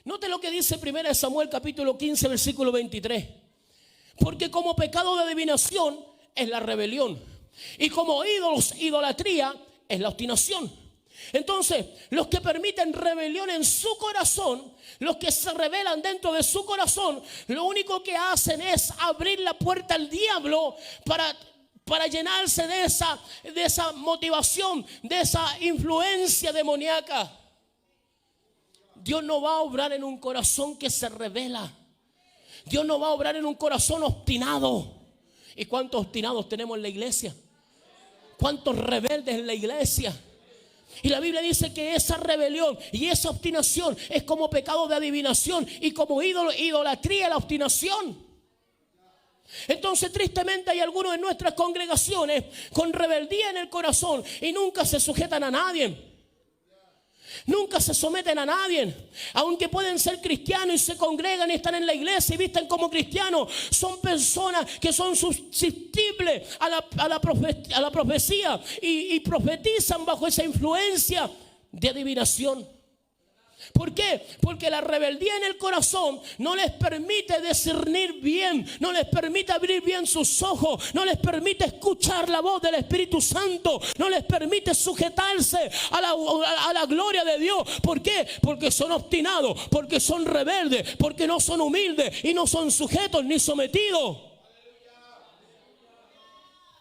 Note lo que dice 1 Samuel capítulo 15 versículo 23. Porque como pecado de adivinación es la rebelión, y como ídolos, idolatría es la obstinación. Entonces, los que permiten rebelión en su corazón, los que se rebelan dentro de su corazón, lo único que hacen es abrir la puerta al diablo para llenarse de esa motivación, de esa influencia demoníaca. Dios no va a obrar en un corazón que se rebela. Dios no va a obrar en un corazón obstinado. ¿Y cuántos obstinados tenemos en la iglesia? ¿Cuántos rebeldes en la iglesia? Y la Biblia dice que esa rebelión y esa obstinación es como pecado de adivinación y como idolatría la obstinación. Entonces, tristemente, hay algunos en nuestras congregaciones con rebeldía en el corazón y nunca se sujetan a nadie. Nunca se someten a nadie. Aunque pueden ser cristianos y se congregan y están en la iglesia y visten como cristianos, son personas que son susceptibles a la profecía y profetizan bajo esa influencia de adivinación. ¿Por qué? Porque la rebeldía en el corazón no les permite discernir bien, no les permite abrir bien sus ojos, no les permite escuchar la voz del Espíritu Santo, no les permite sujetarse a la gloria de Dios. ¿Por qué? Porque son obstinados, porque son rebeldes, porque no son humildes y no son sujetos ni sometidos.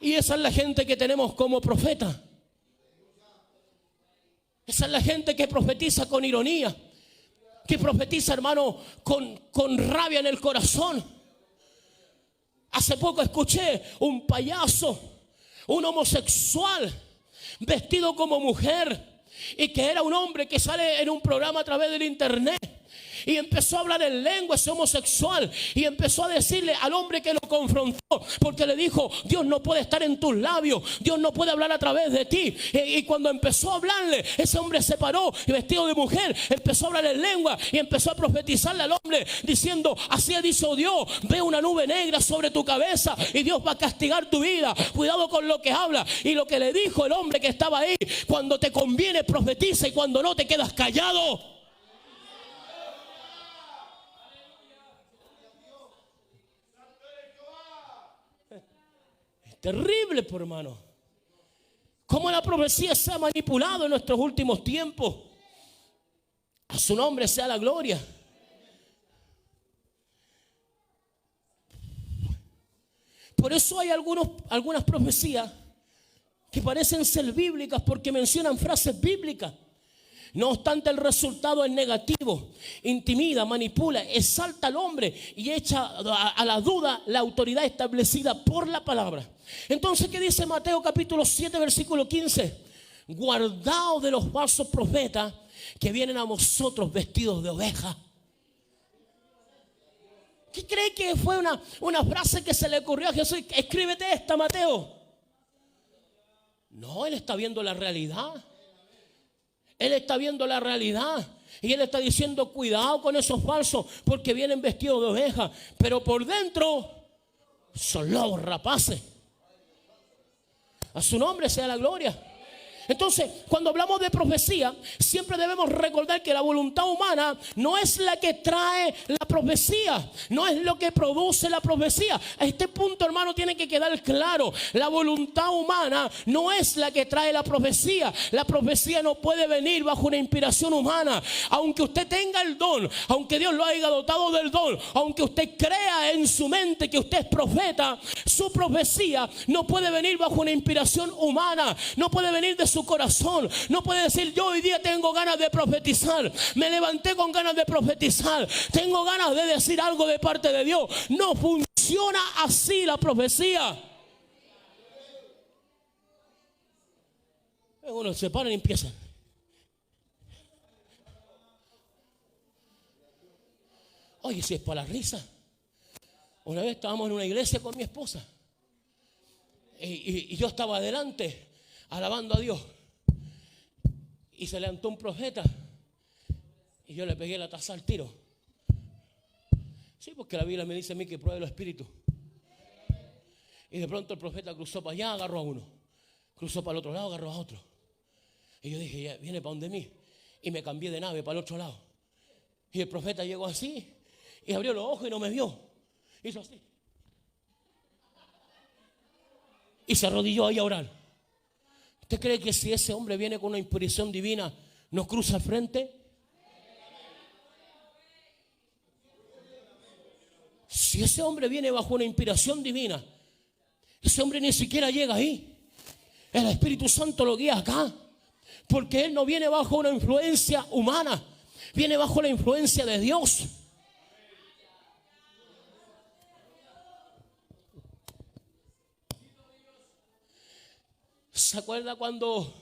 Y esa es la gente que tenemos como profeta. Esa es la gente que profetiza con ironía, que profetiza, hermano, con rabia en el corazón. Hace poco escuché un payaso, un homosexual, vestido como mujer, y que era un hombre que sale en un programa a través del internet. Y empezó a hablar en lengua ese homosexual y empezó a decirle al hombre que lo confrontó, porque le dijo: Dios no puede estar en tus labios, Dios no puede hablar a través de ti. Y cuando empezó a hablarle, ese hombre se paró y vestido de mujer empezó a hablar en lengua y empezó a profetizarle al hombre diciendo: así ha dicho Dios, ve una nube negra sobre tu cabeza y Dios va a castigar tu vida, cuidado con lo que habla. Y lo que le dijo el hombre que estaba ahí: cuando te conviene profetiza y cuando no te quedas callado. Terrible, por hermano. Cómo la profecía se ha manipulado en nuestros últimos tiempos. A su nombre sea la gloria. Por eso hay algunas profecías que parecen ser bíblicas porque mencionan frases bíblicas. No obstante, el resultado es negativo, intimida, manipula, exalta al hombre y echa a la duda la autoridad establecida por la palabra. Entonces, ¿qué dice Mateo capítulo 7 versículo 15? guardaos de los falsos profetas que vienen a vosotros vestidos de oveja. ¿Qué cree que fue una frase que se le ocurrió a Jesús? Escríbete esta, Mateo. No, él está viendo la realidad. Él está viendo la realidad. Y él está diciendo, cuidado con esos falsos, porque vienen vestidos de oveja, pero por dentro son lobos rapaces. A su nombre sea la gloria. Entonces, cuando hablamos de profecía, siempre debemos recordar que la voluntad humana no es la que trae la profecía, no es lo que produce la profecía. A este punto, hermano, tiene que quedar claro. La voluntad humana no es la que trae la profecía. La profecía no puede venir bajo una inspiración humana. Aunque usted tenga el don, aunque Dios lo haya dotado del don, aunque usted crea en su mente que usted es profeta, su profecía no puede venir bajo una inspiración humana, no puede venir de su corazón. No puede decir, yo hoy día tengo ganas de profetizar, me levanté con ganas de profetizar, tengo ganas de decir algo de parte de Dios. No funciona así la profecía. Uno se para y empieza. Oye, si es para la risa. Una vez estábamos en una iglesia con mi esposa y yo estaba adelante alabando a Dios, y se levantó un profeta y yo le pegué la taza al tiro. Sí, porque la Biblia me dice a mí que pruebe los espíritus. Y de pronto el profeta cruzó para allá, agarró a uno, cruzó para el otro lado, agarró a otro, y yo dije, ya viene para donde mí, y me cambié de nave para el otro lado. Y el profeta llegó así y abrió los ojos y no me vio, hizo así y se arrodilló ahí a orar. ¿Usted cree que si ese hombre viene con una inspiración divina nos cruza al frente? Si ese hombre viene bajo una inspiración divina, ese hombre ni siquiera llega ahí. El Espíritu Santo lo guía acá, porque él no viene bajo una influencia humana, viene bajo la influencia de Dios. ¿Se acuerda cuando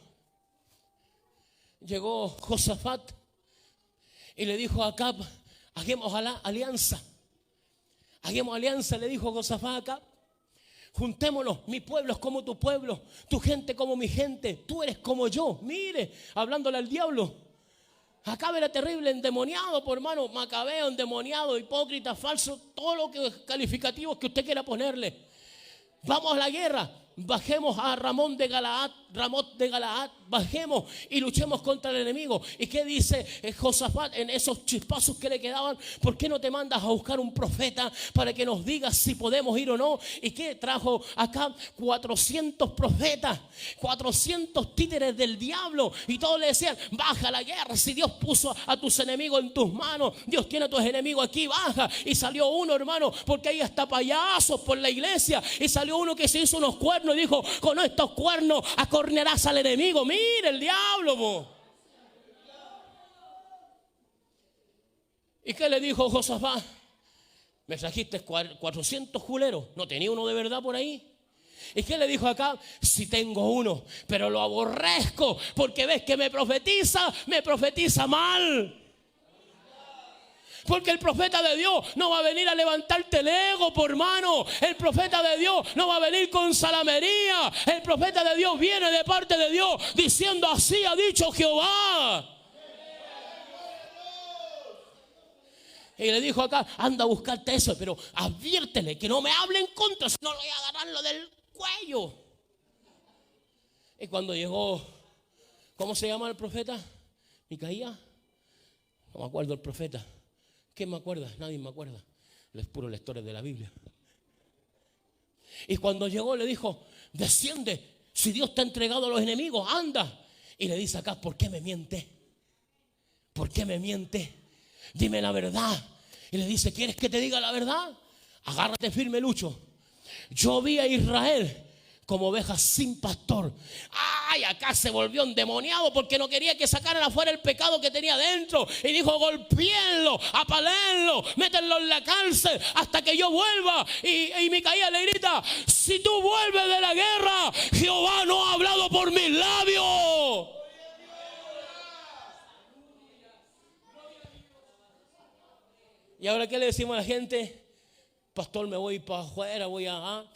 llegó Josafat y le dijo a Acab, hagamos alianza? Hagamos alianza, le dijo Josafat a Acab. Juntémonos, mi pueblo es como tu pueblo, tu gente como mi gente, tú eres como yo. Mire, hablándole al diablo. Acab era terrible, endemoniado, por hermano, macabeo, endemoniado, hipócrita, falso, todo lo que calificativos que usted quiera ponerle. Vamos a la guerra. Bajemos a Ramón de Galaad, bajemos y luchemos contra el enemigo. ¿Y qué dice Josafat en esos chispazos que le quedaban? ¿Por qué no te mandas a buscar un profeta para que nos diga si podemos ir o no? ¿Y qué trajo acá? 400 profetas, 400 títeres del diablo, y todos le decían, baja a la guerra. Si Dios puso a tus enemigos en tus manos, Dios tiene a tus enemigos aquí, baja. Y salió uno, hermano, porque hay hasta payasos por la iglesia, y salió uno que se hizo unos cuernos y dijo, con estos cuernos acornearás al enemigo. Mire el diablo, po. ¿Y qué le dijo Josafat? Me trajiste 400 juleros, ¿no tenía uno de verdad por ahí? ¿Y qué le dijo acá? Si tengo uno, pero lo aborrezco, porque ves que me profetiza mal. Porque el profeta de Dios no va a venir a levantarte el ego, por mano. El profeta de Dios no va a venir con salamería. El profeta de Dios viene de parte de Dios diciendo, así ha dicho Jehová. Y le dijo acá, anda a buscarte eso, pero adviértele que no me hable en contra, si no lo voy a agarrar lo del cuello. Y cuando llegó, ¿cómo se llama el profeta? ¿Micaías? No me acuerdo el profeta. ¿Quién me acuerda? Nadie me acuerda. Los puros lectores de la Biblia. Y cuando llegó le dijo, desciende, si Dios te ha entregado a los enemigos, anda. Y le dice acá, ¿por qué me miente? ¿Por qué me miente? Dime la verdad. Y le dice, ¿quieres que te diga la verdad? Agárrate firme, Lucho. Yo vi a Israel como ovejas sin pastor. ¡Ah! Ay, acá se volvió endemoniado porque no quería que sacaran afuera el pecado que tenía dentro. Y dijo, golpéenlo, apalenlo, métenlo en la cárcel hasta que yo vuelva. Y Micaías le grita, si tú vuelves de la guerra, Jehová no ha hablado por mis labios. ¿Y ahora qué le decimos a la gente? Pastor, me voy para afuera, voy a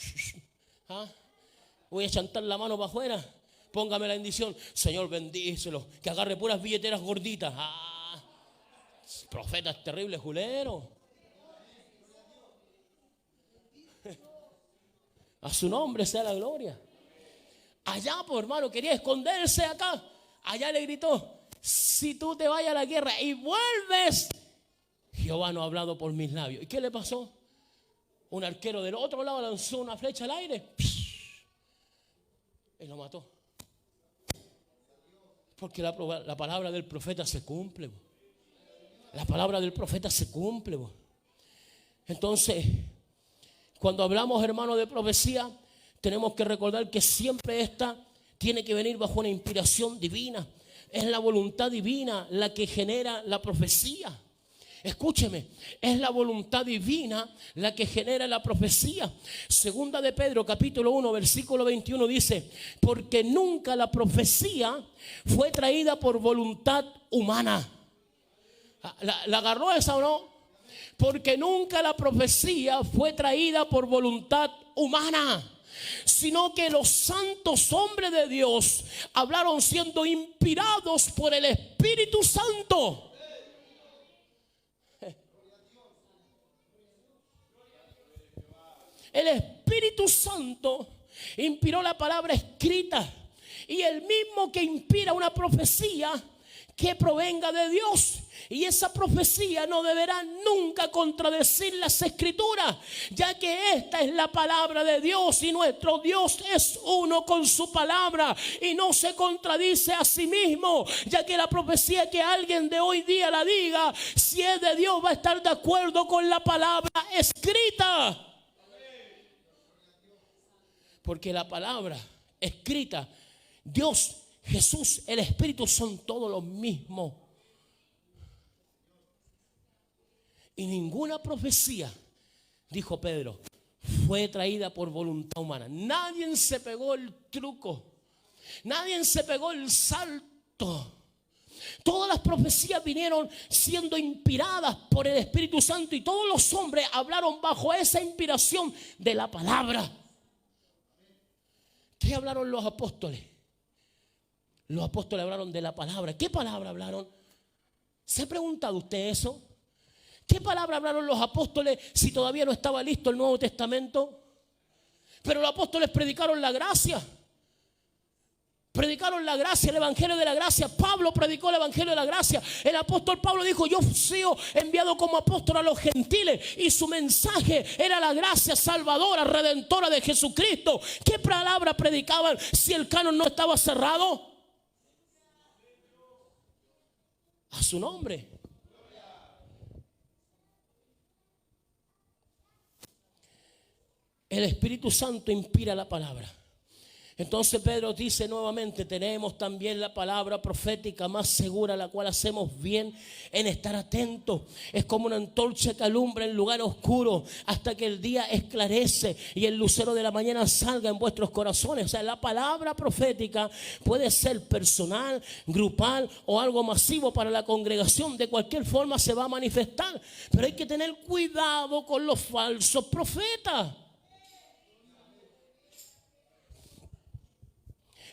chantar la mano para afuera. Póngame la bendición. Señor, bendícelo. Que agarre puras billeteras gorditas. Profetas terribles, juleros. A su nombre sea la gloria. Allá, pues hermano, quería esconderse acá. Allá le gritó, si tú te vayas a la guerra y vuelves, Jehová no ha hablado por mis labios. ¿Y qué le pasó? Un arquero del otro lado lanzó una flecha al aire y lo mató. Porque la palabra del profeta se cumple. La palabra del profeta se cumple. Entonces, cuando hablamos, hermano, de profecía, tenemos que recordar que siempre esta tiene que venir bajo una inspiración divina. Es la voluntad divina la que genera la profecía. Escúcheme, es la voluntad divina la que genera la profecía. Segunda de Pedro, capítulo 1, versículo 21 dice, porque nunca la profecía fue traída por voluntad humana. ¿La agarró esa o no? Porque nunca la profecía fue traída por voluntad humana, sino que los santos hombres de Dios hablaron siendo inspirados por el Espíritu Santo. El Espíritu Santo inspiró la palabra escrita, y el mismo que inspira una profecía que provenga de Dios. Y esa profecía no deberá nunca contradecir las Escrituras, ya que esta es la palabra de Dios y nuestro Dios es uno con su palabra y no se contradice a sí mismo, ya que la profecía que alguien de hoy día la diga, si es de Dios, va a estar de acuerdo con la palabra escrita. Porque la palabra escrita, Dios, Jesús, el Espíritu son todos los mismos. Y ninguna profecía, dijo Pedro, fue traída por voluntad humana. Nadie se pegó el truco. Nadie se pegó el salto. Todas las profecías vinieron siendo inspiradas por el Espíritu Santo y todos los hombres hablaron bajo esa inspiración de la palabra. ¿Qué hablaron los apóstoles? Los apóstoles hablaron de la palabra. ¿Qué palabra hablaron? ¿Se ha preguntado usted eso? ¿Qué palabra hablaron los apóstoles si todavía no estaba listo el Nuevo Testamento? Pero los apóstoles predicaron la gracia. Predicaron la gracia, el evangelio de la gracia. Pablo predicó el evangelio de la gracia. El apóstol Pablo dijo, yo soy enviado como apóstol a los gentiles, y su mensaje era la gracia salvadora, redentora de Jesucristo. ¿Qué palabra predicaban si el canon no estaba cerrado? A su nombre. El Espíritu Santo inspira la palabra. Entonces Pedro dice nuevamente, tenemos también la palabra profética más segura, la cual hacemos bien en estar atentos. Es como una antorcha que alumbra en lugar oscuro hasta que el día esclarece y el lucero de la mañana salga en vuestros corazones. O sea, la palabra profética puede ser personal, grupal o algo masivo para la congregación. De cualquier forma se va a manifestar. Pero hay que tener cuidado con los falsos profetas.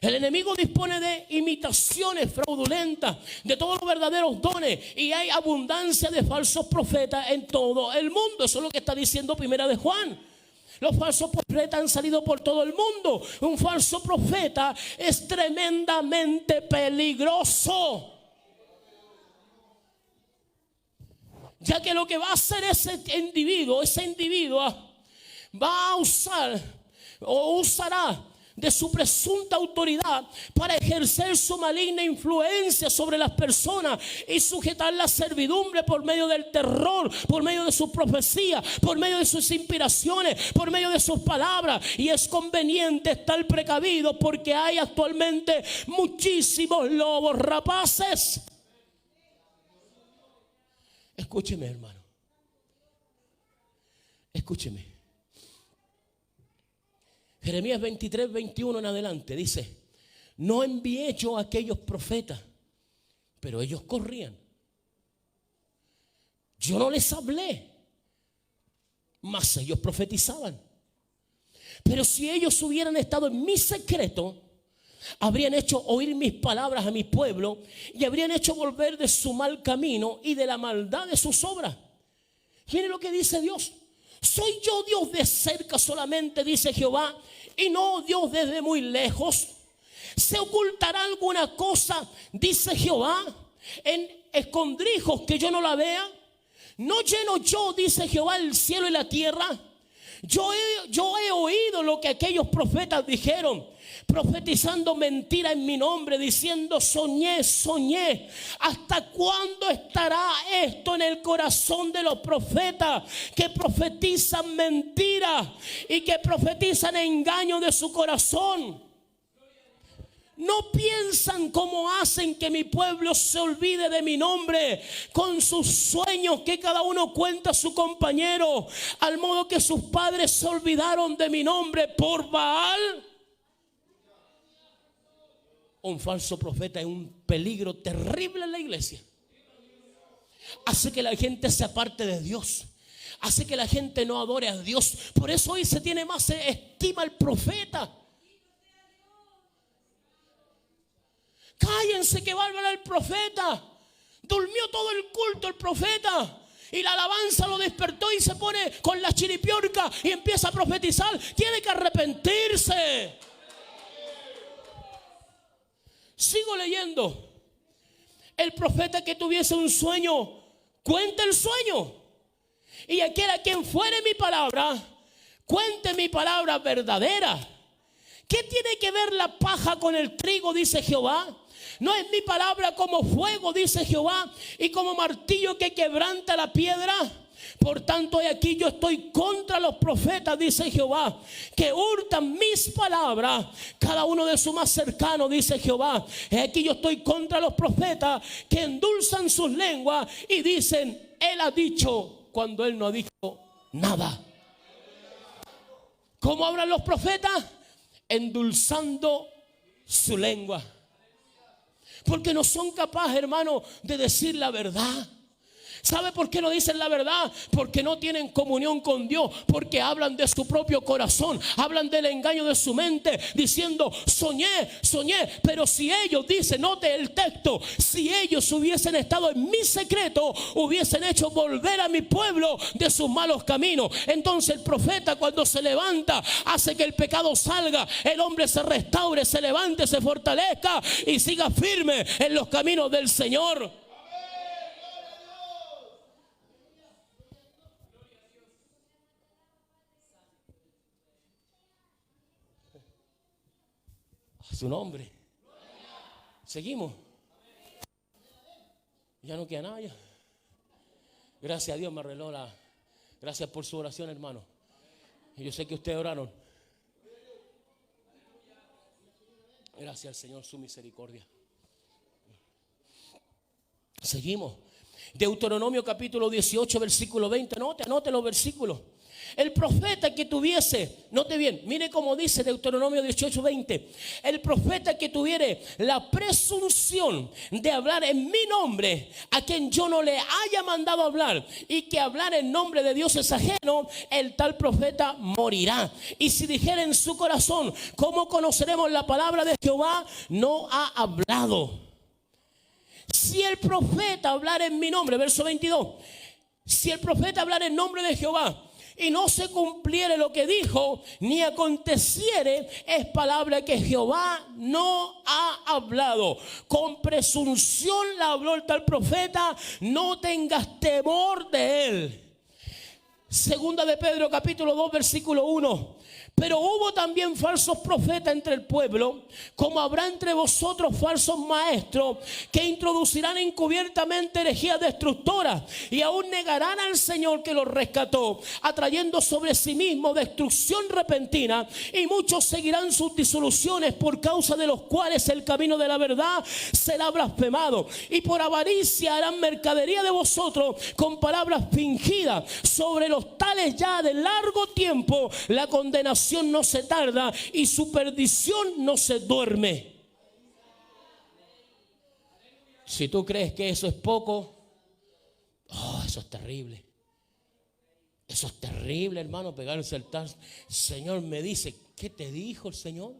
El enemigo dispone de imitaciones fraudulentas de todos los verdaderos dones, y hay abundancia de falsos profetas en todo el mundo. Eso es lo que está diciendo Primera de Juan. Los falsos profetas han salido por todo el mundo. Un falso profeta es tremendamente peligroso, ya que lo que va a hacer ese individuo va a usar o usará de su presunta autoridad para ejercer su maligna influencia sobre las personas y sujetar la servidumbre por medio del terror, por medio de sus profecías, por medio de sus inspiraciones, por medio de sus palabras. Y es conveniente estar precavido porque hay actualmente muchísimos lobos rapaces. Escúcheme, hermano. Escúcheme. Jeremías 23, 21 en adelante dice: no envié yo a aquellos profetas, pero ellos corrían. Yo no les hablé, mas ellos profetizaban. Pero si ellos hubieran estado en mi secreto, habrían hecho oír mis palabras a mi pueblo y habrían hecho volver de su mal camino y de la maldad de sus obras. Miren lo que dice Dios. Soy yo Dios de cerca solamente, dice Jehová, y no Dios desde muy lejos. ¿Se ocultará alguna cosa, dice Jehová, en escondrijos que yo no la vea? ¿No lleno yo, dice Jehová, el cielo y la tierra? Yo he oído lo que aquellos profetas dijeron, profetizando mentira en mi nombre, diciendo: soñé, soñé. ¿Hasta cuándo estará esto en el corazón de los profetas que profetizan mentira y que profetizan engaño de su corazón? No piensan como hacen que mi pueblo se olvide de mi nombre con sus sueños que cada uno cuenta a su compañero, al modo que sus padres se olvidaron de mi nombre por Baal. Un falso profeta es un peligro terrible en la iglesia. Hace que la gente se aparte de Dios. Hace que la gente no adore a Dios. Por eso hoy se tiene más estima al profeta. Cállense que va a hablar el profeta. Durmió todo el culto el profeta y la alabanza lo despertó y se pone con la chiripiorca y empieza a profetizar. Tiene que arrepentirse. Sigo leyendo. El profeta que tuviese un sueño, cuente el sueño. Y aquel a quien fuere mi palabra, cuente mi palabra verdadera. ¿Qué tiene que ver la paja con el trigo? Dice Jehová. ¿No es mi palabra como fuego, dice Jehová, y como martillo que quebranta la piedra? Por tanto, aquí yo estoy contra los profetas, dice Jehová, que hurtan mis palabras, cada uno de su más cercano, dice Jehová. Aquí yo estoy contra los profetas que endulzan sus lenguas y dicen: él ha dicho, cuando él no ha dicho nada. ¿Cómo hablan los profetas? Endulzando su lengua. Porque no son capaces, hermano, de decir la verdad. ¿Sabe por qué no dicen la verdad? Porque no tienen comunión con Dios. Porque hablan de su propio corazón. Hablan del engaño de su mente, diciendo: soñé, soñé. Pero si ellos dicen, note el texto, si ellos hubiesen estado en mi secreto, hubiesen hecho volver a mi pueblo de sus malos caminos. Entonces el profeta, cuando se levanta, hace que el pecado salga, el hombre se restaure, se levante, se fortalezca y siga firme en los caminos del Señor. Su nombre. Seguimos. Ya no queda nada ya. Gracias a Dios me arregló la. Gracias por su oración, hermano. Y yo sé que ustedes oraron. Gracias al Señor, su misericordia. Seguimos. Deuteronomio capítulo 18, versículo 20. Anote los versículos. El profeta que tuviese, note bien, mire cómo dice Deuteronomio 18, 20. El profeta que tuviere la presunción de hablar en mi nombre, a quien yo no le haya mandado hablar, y que hablar en nombre de dioses ajenos, el tal profeta morirá. Y si dijera en su corazón: ¿cómo conoceremos la palabra de Jehová? No ha hablado. Si el profeta hablar en mi nombre, verso 22, si el profeta hablar en nombre de Jehová y no se cumpliere lo que dijo, ni aconteciere, es palabra que Jehová no ha hablado. Con presunción la habló el tal profeta, no tengas temor de él. Segunda de Pedro capítulo 2 versículo 1. Pero hubo también falsos profetas entre el pueblo, como habrá entre vosotros falsos maestros, que introducirán encubiertamente herejías destructoras, y aún negarán al Señor que los rescató, atrayendo sobre sí mismo destrucción repentina. Y muchos seguirán sus disoluciones, por causa de los cuales el camino de la verdad será blasfemado. Y por avaricia harán mercadería de vosotros con palabras fingidas. Sobre los tales ya de largo tiempo la condenación no se tarda y su perdición no se duerme. Si tú crees que eso es poco, eso es terrible. Eso es terrible, hermano, pegarse al altar. El Señor me dice, ¿qué te dijo el Señor?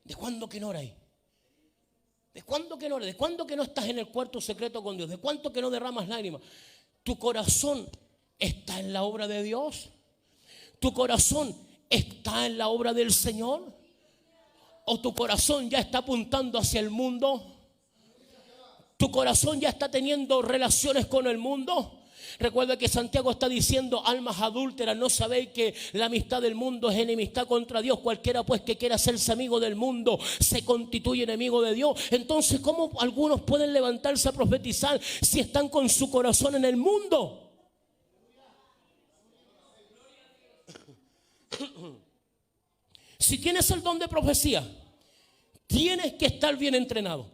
¿De cuándo que no oras? ¿De cuándo que no oras? ¿De cuándo que no estás en el cuarto secreto con Dios? ¿De cuánto que no derramas lágrimas? ¿Tu corazón está en la obra de Dios? ¿Tu corazón está en la obra del Señor? ¿O tu corazón ya está apuntando hacia el mundo? ¿Tu corazón ya está teniendo relaciones con el mundo? Recuerda que Santiago está diciendo, almas adúlteras, ¿no sabéis que la amistad del mundo es enemistad contra Dios? Cualquiera pues que quiera hacerse amigo del mundo se constituye enemigo de Dios. Entonces, ¿cómo algunos pueden levantarse a profetizar si están con su corazón en el mundo? Si tienes el don de profecía, tienes que estar bien entrenado.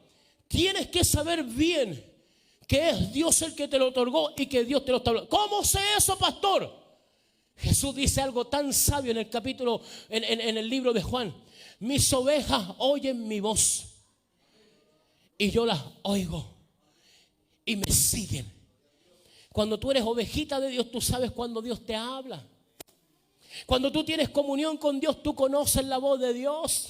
Tienes que saber bien que es Dios el que te lo otorgó y que Dios te lo está hablando. ¿Cómo sé eso, pastor? Jesús dice algo tan sabio en el capítulo, en el libro de Juan. Mis ovejas oyen mi voz y yo las oigo y me siguen. Cuando tú eres ovejita de Dios, tú sabes cuando Dios te habla. Cuando tú tienes comunión con Dios, tú conoces la voz de Dios.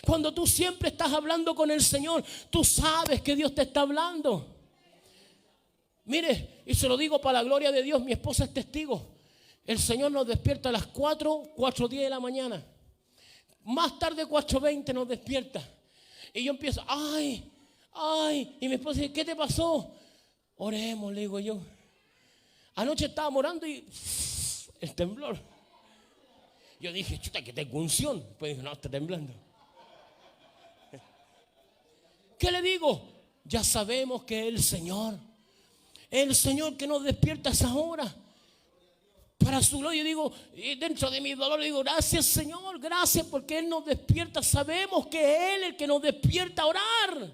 Cuando tú siempre estás hablando con el Señor, tú sabes que Dios te está hablando. Mire, y se lo digo para la gloria de Dios, mi esposa es testigo. El Señor nos despierta a las 4:10 de la mañana. Más tarde 4:20 nos despierta. Y yo empiezo, ay. Y mi esposa dice, ¿qué te pasó? Oremos, le digo yo. Anoche estábamos orando y el temblor. Yo dije, chuta, que tengo unción. Pues dijo, no, está temblando. ¿Qué le digo? Ya sabemos que el Señor que nos despierta a esas horas para su gloria. Digo, y dentro de mi dolor digo, gracias Señor, gracias porque Él nos despierta. Sabemos que es Él el que nos despierta a orar.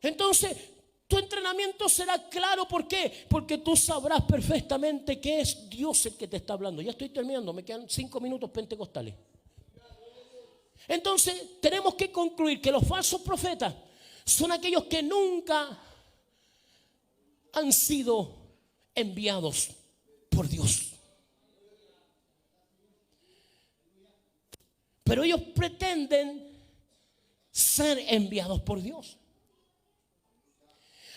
Entonces tu entrenamiento será claro. ¿Por qué? Porque tú sabrás perfectamente que es Dios el que te está hablando. Ya estoy terminando, me quedan 5 minutos pentecostales. Entonces tenemos que concluir que los falsos profetas son aquellos que nunca han sido enviados por Dios. Pero ellos pretenden ser enviados por Dios.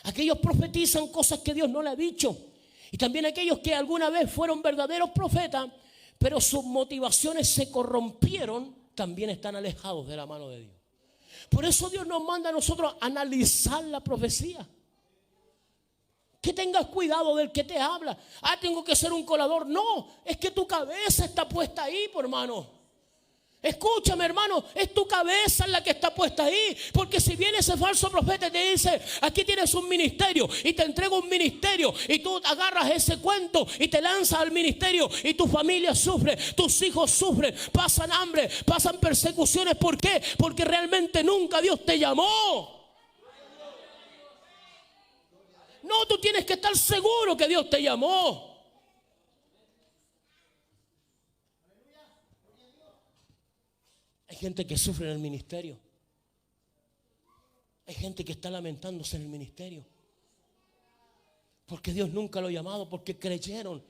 Aquellos profetizan cosas que Dios no le ha dicho. Y también aquellos que alguna vez fueron verdaderos profetas, pero sus motivaciones se corrompieron, también están alejados de la mano de Dios. Por eso Dios nos manda a nosotros analizar la profecía. Que tengas cuidado del que te habla. Tengo que ser un colador. No, es que tu cabeza está puesta ahí, por hermano. Escúchame, hermano, es tu cabeza la que está puesta ahí. Porque si viene ese falso profeta y te dice, aquí tienes un ministerio, y te entrego un ministerio, y tú agarras ese cuento y te lanzas al ministerio, y tu familia sufre, tus hijos sufren, pasan hambre, pasan persecuciones. ¿Por qué? Porque realmente nunca Dios te llamó. No, tú tienes que estar seguro que Dios te llamó. Hay gente que sufre en el ministerio. Hay gente que está lamentándose en el ministerio. Porque Dios nunca lo ha llamado, porque creyeron.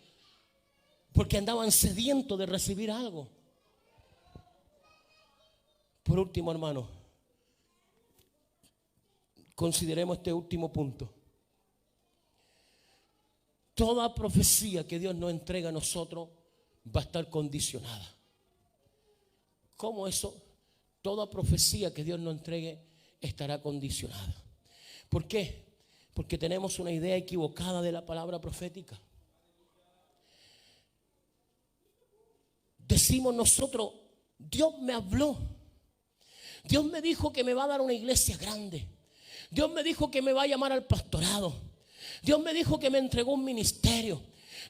Porque andaban sedientos de recibir algo. Por último, hermano, consideremos este último punto. Toda profecía que Dios nos entrega a nosotros va a estar condicionada. ¿Cómo eso? Toda profecía que Dios nos entregue estará condicionada. ¿Por qué? Porque tenemos una idea equivocada de la palabra profética. Decimos nosotros, Dios me habló. Dios me dijo que me va a dar una iglesia grande. Dios me dijo que me va a llamar al pastorado. Dios me dijo que me entregó un ministerio.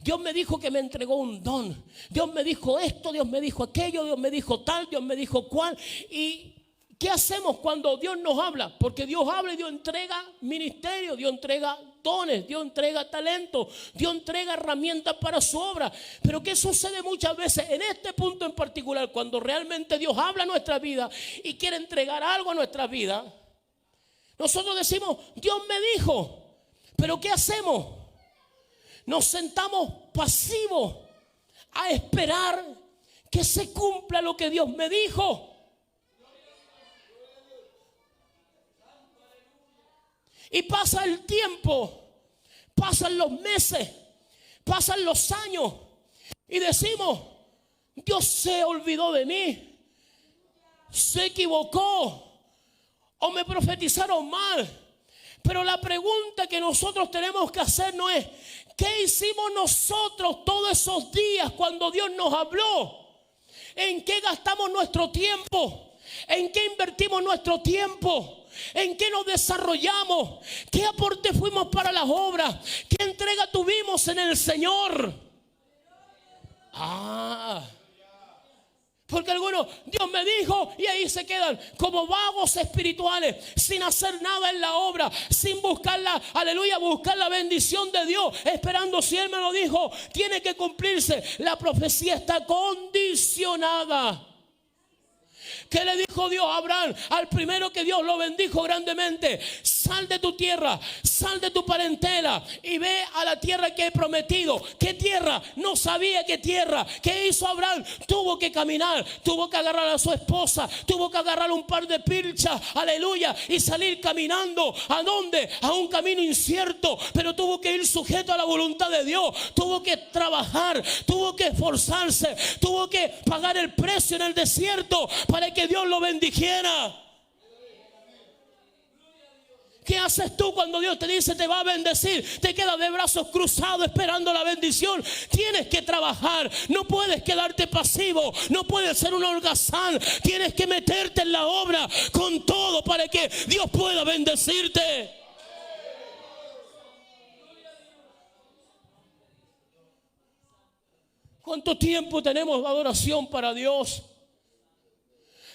Dios me dijo que me entregó un don. Dios me dijo esto, Dios me dijo aquello, Dios me dijo tal, Dios me dijo cual. ¿Y qué hacemos cuando Dios nos habla? Porque Dios habla y Dios entrega ministerio, Dios entrega dones, Dios entrega talento, Dios entrega herramientas para su obra. Pero ¿qué sucede muchas veces en este punto en particular? Cuando realmente Dios habla a nuestra vida y quiere entregar algo a nuestra vida, nosotros decimos, Dios me dijo. Pero ¿qué hacemos? Nos sentamos pasivos a esperar que se cumpla lo que Dios me dijo. Y pasa el tiempo, pasan los meses, pasan los años y decimos, Dios se olvidó de mí, se equivocó o me profetizaron mal. Pero la pregunta que nosotros tenemos que hacer no es, ¿qué hicimos nosotros todos esos días cuando Dios nos habló? ¿En qué gastamos nuestro tiempo? ¿En qué invertimos nuestro tiempo? ¿En qué nos desarrollamos? ¿Qué aporte fuimos para las obras? ¿Qué entrega tuvimos en el Señor? Porque algunos, Dios me dijo, y ahí se quedan como vagos espirituales, sin hacer nada en la obra, sin buscar buscar la bendición de Dios, esperando si Él me lo dijo, tiene que cumplirse. La profecía está condicionada. ¿Qué le dijo Dios a Abraham? Al primero que Dios lo bendijo grandemente: sal de tu tierra, sal de tu parentela y ve a la tierra que he prometido. ¿Qué tierra? No sabía qué tierra. ¿Qué hizo Abraham? Tuvo que caminar, tuvo que agarrar a su esposa, tuvo que agarrar un par de pilchas, aleluya, y salir caminando. ¿A dónde? A un camino incierto, pero tuvo que ir sujeto a la voluntad de Dios. Tuvo que trabajar, tuvo que esforzarse, tuvo que pagar el precio en el desierto para que Dios lo bendijera. ¿Qué haces tú cuando Dios te dice te va a bendecir? Te quedas de brazos cruzados esperando la bendición. Tienes que trabajar, no puedes quedarte pasivo, no puedes ser un holgazán. Tienes que meterte en la obra con todo para que Dios pueda bendecirte. ¿Cuánto tiempo tenemos de adoración para Dios?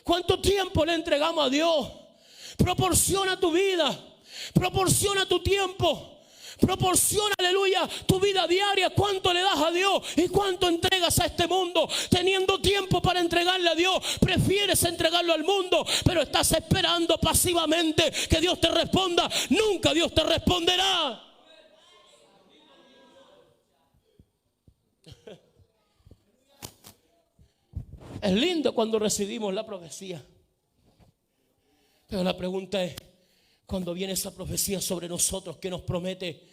¿Cuánto tiempo le entregamos a Dios? Proporciona tu vida, proporciona tu tiempo, proporciona, aleluya, tu vida diaria. ¿Cuánto le das a Dios y cuánto entregas a este mundo? Teniendo tiempo para entregarle a Dios, prefieres entregarlo al mundo, pero estás esperando pasivamente que Dios te responda. Nunca Dios te responderá. Es lindo cuando recibimos la profecía, pero la pregunta es, cuando viene esa profecía sobre nosotros que nos promete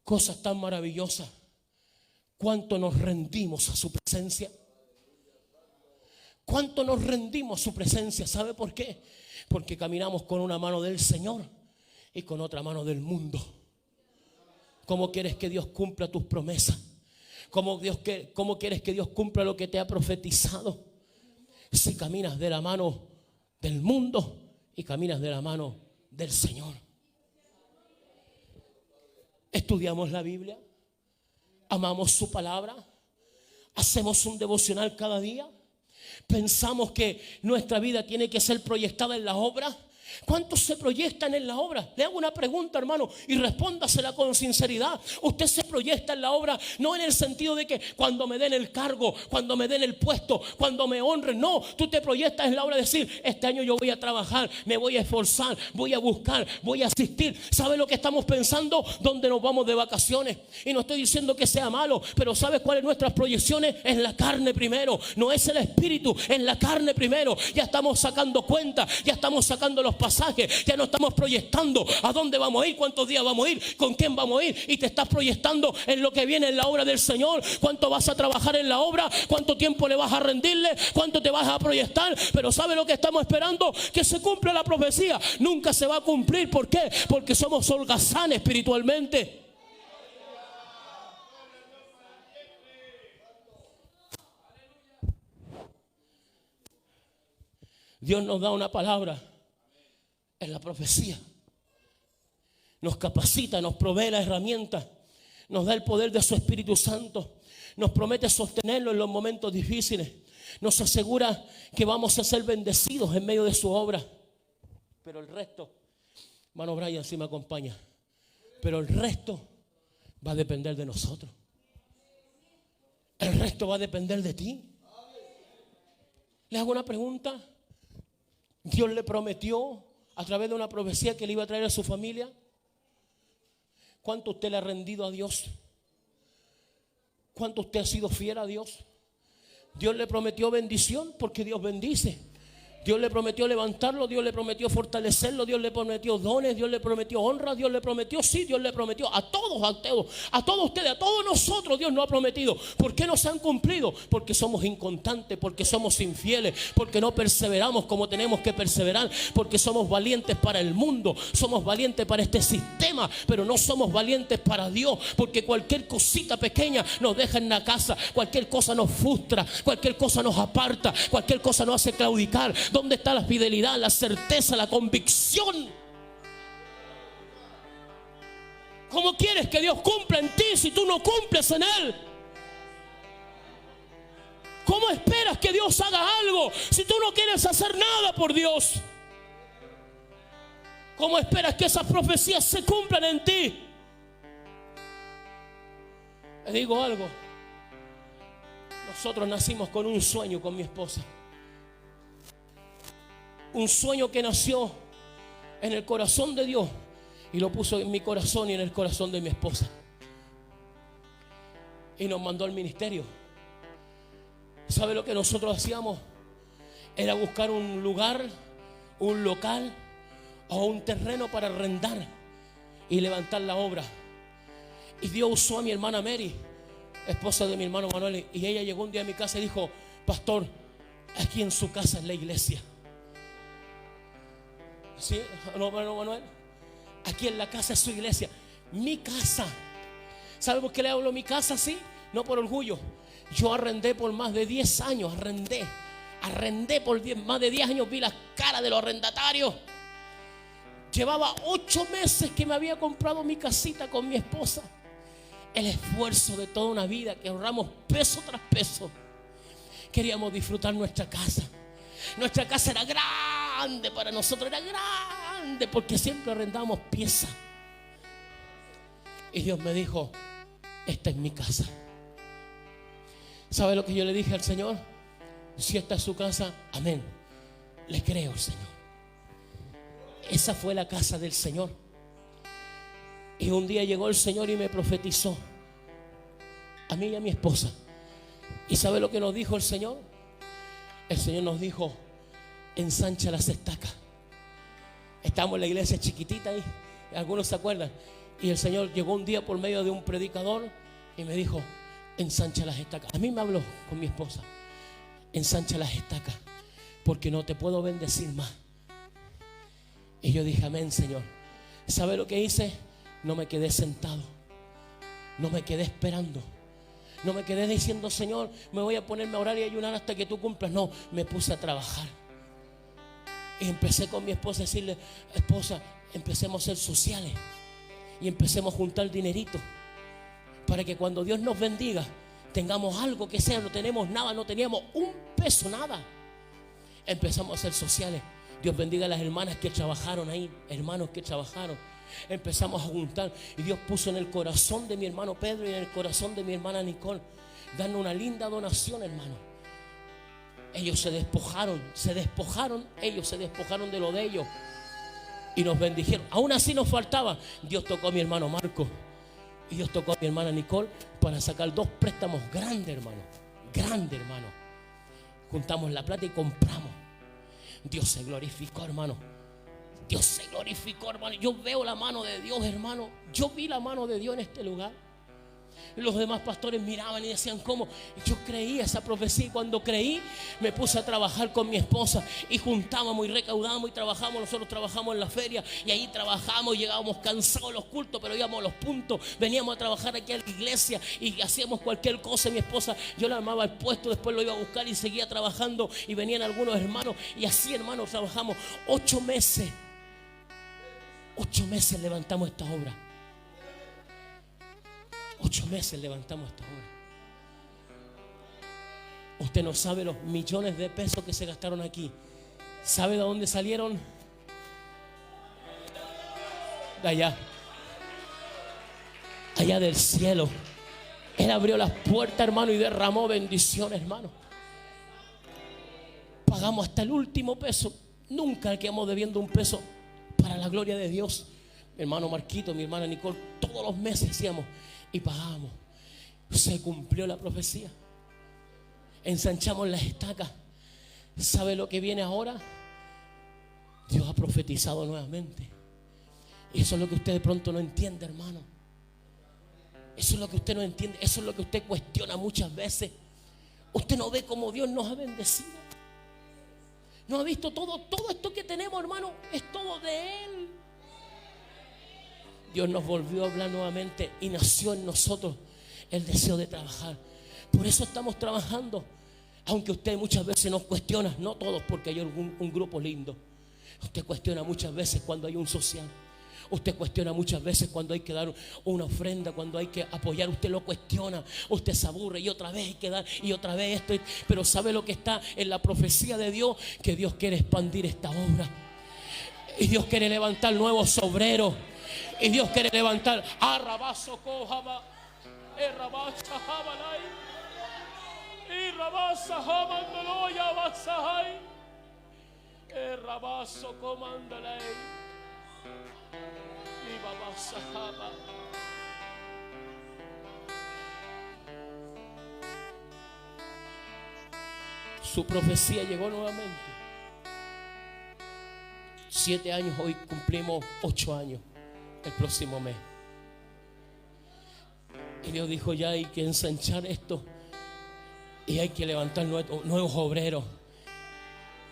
cosas tan maravillosas, ¿cuánto nos rendimos a su presencia? ¿Cuánto nos rendimos a su presencia? ¿Sabe por qué? Porque caminamos con una mano del Señor y con otra mano del mundo. ¿Cómo quieres que Dios cumpla tus promesas? ¿Cómo quieres que Dios cumpla lo que te ha profetizado? Si caminas de la mano del mundo y caminas de la mano del Señor. Estudiamos la Biblia, amamos su palabra, hacemos un devocional cada día, pensamos que nuestra vida tiene que ser proyectada en la obra. ¿Cuántos se proyectan en la obra? Le hago una pregunta, hermano, y respóndasela con sinceridad. Usted se proyecta en la obra, no en el sentido de que cuando me den el cargo, cuando me den el puesto, cuando me honren. No, tú te proyectas en la obra de decir, este año yo voy a trabajar, me voy a esforzar, voy a buscar, voy a asistir. ¿Sabe lo que estamos pensando? ¿Dónde nos vamos de vacaciones? Y no estoy diciendo que sea malo, pero ¿sabes cuáles nuestras proyecciones? En la carne primero, no es el espíritu, en la carne primero. Ya estamos sacando cuentas, ya estamos sacando los pasajes, ya no estamos proyectando a dónde vamos a ir, cuántos días vamos a ir, con quién vamos a ir, y te estás proyectando en lo que viene en la obra del Señor, cuánto vas a trabajar en la obra, cuánto tiempo le vas a rendirle, cuánto te vas a proyectar. Pero ¿sabe lo que estamos esperando? Que se cumpla la profecía. Nunca se va a cumplir. ¿Por qué? Porque somos holgazanes espiritualmente. Dios nos da una palabra en la profecía, nos capacita, nos provee la herramienta, nos da el poder de su Espíritu Santo, nos promete sostenerlo en los momentos difíciles, nos asegura que vamos a ser bendecidos en medio de su obra. Pero el resto, hermano Brian, si me acompaña, pero el resto va a depender de nosotros. El resto va a depender de ti. Le hago una pregunta. Dios le prometió a través de una profecía que le iba a traer a su familia. ¿Cuánto usted le ha rendido a Dios? ¿Cuánto usted ha sido fiel a Dios? Dios le prometió bendición porque Dios bendice. Dios le prometió levantarlo, Dios le prometió fortalecerlo, Dios le prometió dones, Dios le prometió honra, Dios le prometió, sí, Dios le prometió a todos ustedes, a todos nosotros Dios nos ha prometido. ¿Por qué no se han cumplido? Porque somos inconstantes, porque somos infieles, porque no perseveramos como tenemos que perseverar, porque somos valientes para el mundo, somos valientes para este sistema, pero no somos valientes para Dios, porque cualquier cosita pequeña nos deja en la casa, cualquier cosa nos frustra, cualquier cosa nos aparta, cualquier cosa nos hace claudicar. ¿Dónde está la fidelidad, la certeza, la convicción? ¿Cómo quieres que Dios cumpla en ti si tú no cumples en Él? ¿Cómo esperas que Dios haga algo si tú no quieres hacer nada por Dios? ¿Cómo esperas que esas profecías se cumplan en ti? Le digo algo. Nosotros nacimos con un sueño con mi esposa. Un sueño que nació en el corazón de Dios y lo puso en mi corazón y en el corazón de mi esposa. Y nos mandó al ministerio. ¿Sabe lo que nosotros hacíamos? Era buscar un lugar, un local o un terreno para arrendar y levantar la obra. Y Dios usó a mi hermana Mary, esposa de mi hermano Manuel, y ella llegó un día a mi casa y dijo: pastor, aquí en su casa es la iglesia. ¿Sí, hermano Manuel? Aquí en la casa es su iglesia, mi casa. ¿Sabe por qué le hablo mi casa así? No por orgullo. Yo arrendé por más de 10 años, arrendé por más de 10 años, vi las caras de los arrendatarios. Llevaba 8 meses que me había comprado mi casita con mi esposa. El esfuerzo de toda una vida que ahorramos peso tras peso. Queríamos disfrutar nuestra casa. Nuestra casa era grande para nosotros, era grande porque siempre arrendábamos piezas. Y Dios me dijo: esta es mi casa. ¿Sabe lo que yo le dije al Señor? Si esta es su casa, amén, le creo al Señor. Esa fue la casa del Señor. Y un día llegó el Señor y me profetizó a mí y a mi esposa. ¿Y sabe lo que nos dijo el Señor? El Señor nos dijo: ensancha las estacas. Estamos en la iglesia chiquitita ahí, algunos se acuerdan. Y el Señor llegó un día por medio de un predicador y me dijo: ensancha las estacas. A mí me habló con mi esposa: ensancha las estacas, porque no te puedo bendecir más. Y yo dije: amén, Señor. ¿Sabe lo que hice? No me quedé sentado, no me quedé esperando, no me quedé diciendo: Señor, me voy a ponerme a orar y ayunar hasta que tú cumplas. No, me puse a trabajar. Y empecé con mi esposa a decirle: esposa, empecemos a ser sociales y empecemos a juntar dinerito para que cuando Dios nos bendiga tengamos algo que sea. No tenemos nada, no teníamos un peso, nada. Empezamos a ser sociales. Dios bendiga a las hermanas que trabajaron ahí, hermanos que trabajaron. Empezamos a juntar y Dios puso en el corazón de mi hermano Pedro y en el corazón de mi hermana Nicole darnos una linda donación, hermano. Ellos se despojaron de lo de ellos y nos bendijeron. Aún así nos faltaba. Dios tocó a mi hermano Marco y Dios tocó a mi hermana Nicole para sacar 2 préstamos grandes, hermano. Juntamos la plata y compramos. Dios se glorificó, hermano. Dios se glorificó, hermano. Yo veo la mano de Dios, hermano. Yo vi la mano de Dios en este lugar. Los demás pastores miraban y decían, ¿cómo? Yo creí esa profecía, y cuando creí me puse a trabajar con mi esposa y juntábamos y recaudábamos y trabajamos. Nosotros trabajamos en la feria y ahí trabajamos y llegábamos cansados a los cultos, pero íbamos a los puntos, veníamos a trabajar aquí a la iglesia y hacíamos cualquier cosa. Mi esposa, yo la armaba al puesto, después lo iba a buscar y seguía trabajando, y venían algunos hermanos y así, hermanos, trabajamos 8 meses. 8 meses levantamos esta obra. 8 meses levantamos esta obra. Usted no sabe los millones de pesos que se gastaron aquí. ¿Sabe de dónde salieron? De allá. Allá del cielo. Él abrió las puertas, hermano, y derramó bendiciones, hermano. Pagamos hasta el último peso. Nunca quedamos debiendo un peso, para la gloria de Dios. Mi hermano Marquito, mi hermana Nicole, todos los meses hacíamos y pagábamos. Se cumplió la profecía. Ensanchamos las estacas. ¿Sabe lo que viene ahora? Dios ha profetizado nuevamente. Y eso es lo que usted de pronto no entiende, hermano. Eso es lo que usted no entiende. Eso es lo que usted cuestiona muchas veces. Usted no ve cómo Dios nos ha bendecido. No ha visto todo esto que tenemos, hermano. Es todo de Él. Dios nos volvió a hablar nuevamente y nació en nosotros el deseo de trabajar. Por eso estamos trabajando. Aunque usted muchas veces nos cuestiona, no todos, porque hay un grupo lindo. Usted cuestiona muchas veces cuando hay un social. Usted cuestiona muchas veces cuando hay que dar una ofrenda, cuando hay que apoyar. Usted lo cuestiona, usted se aburre y otra vez hay que dar y otra vez esto. Pero ¿sabe lo que está en la profecía de Dios? Que Dios quiere expandir esta obra. Y Dios quiere levantar nuevos obreros. Y Dios quiere levantar Arrabazo Cojaba, Errabaza Jabalay, Irrabaza Jamandoloya Basahai, Errabazo Comandalay, Ibabaza Jaba. Su profecía llegó nuevamente. 7 años, hoy cumplimos 8 años. El próximo mes. Y Dios dijo, ya hay que ensanchar esto y hay que levantar nuevos obreros.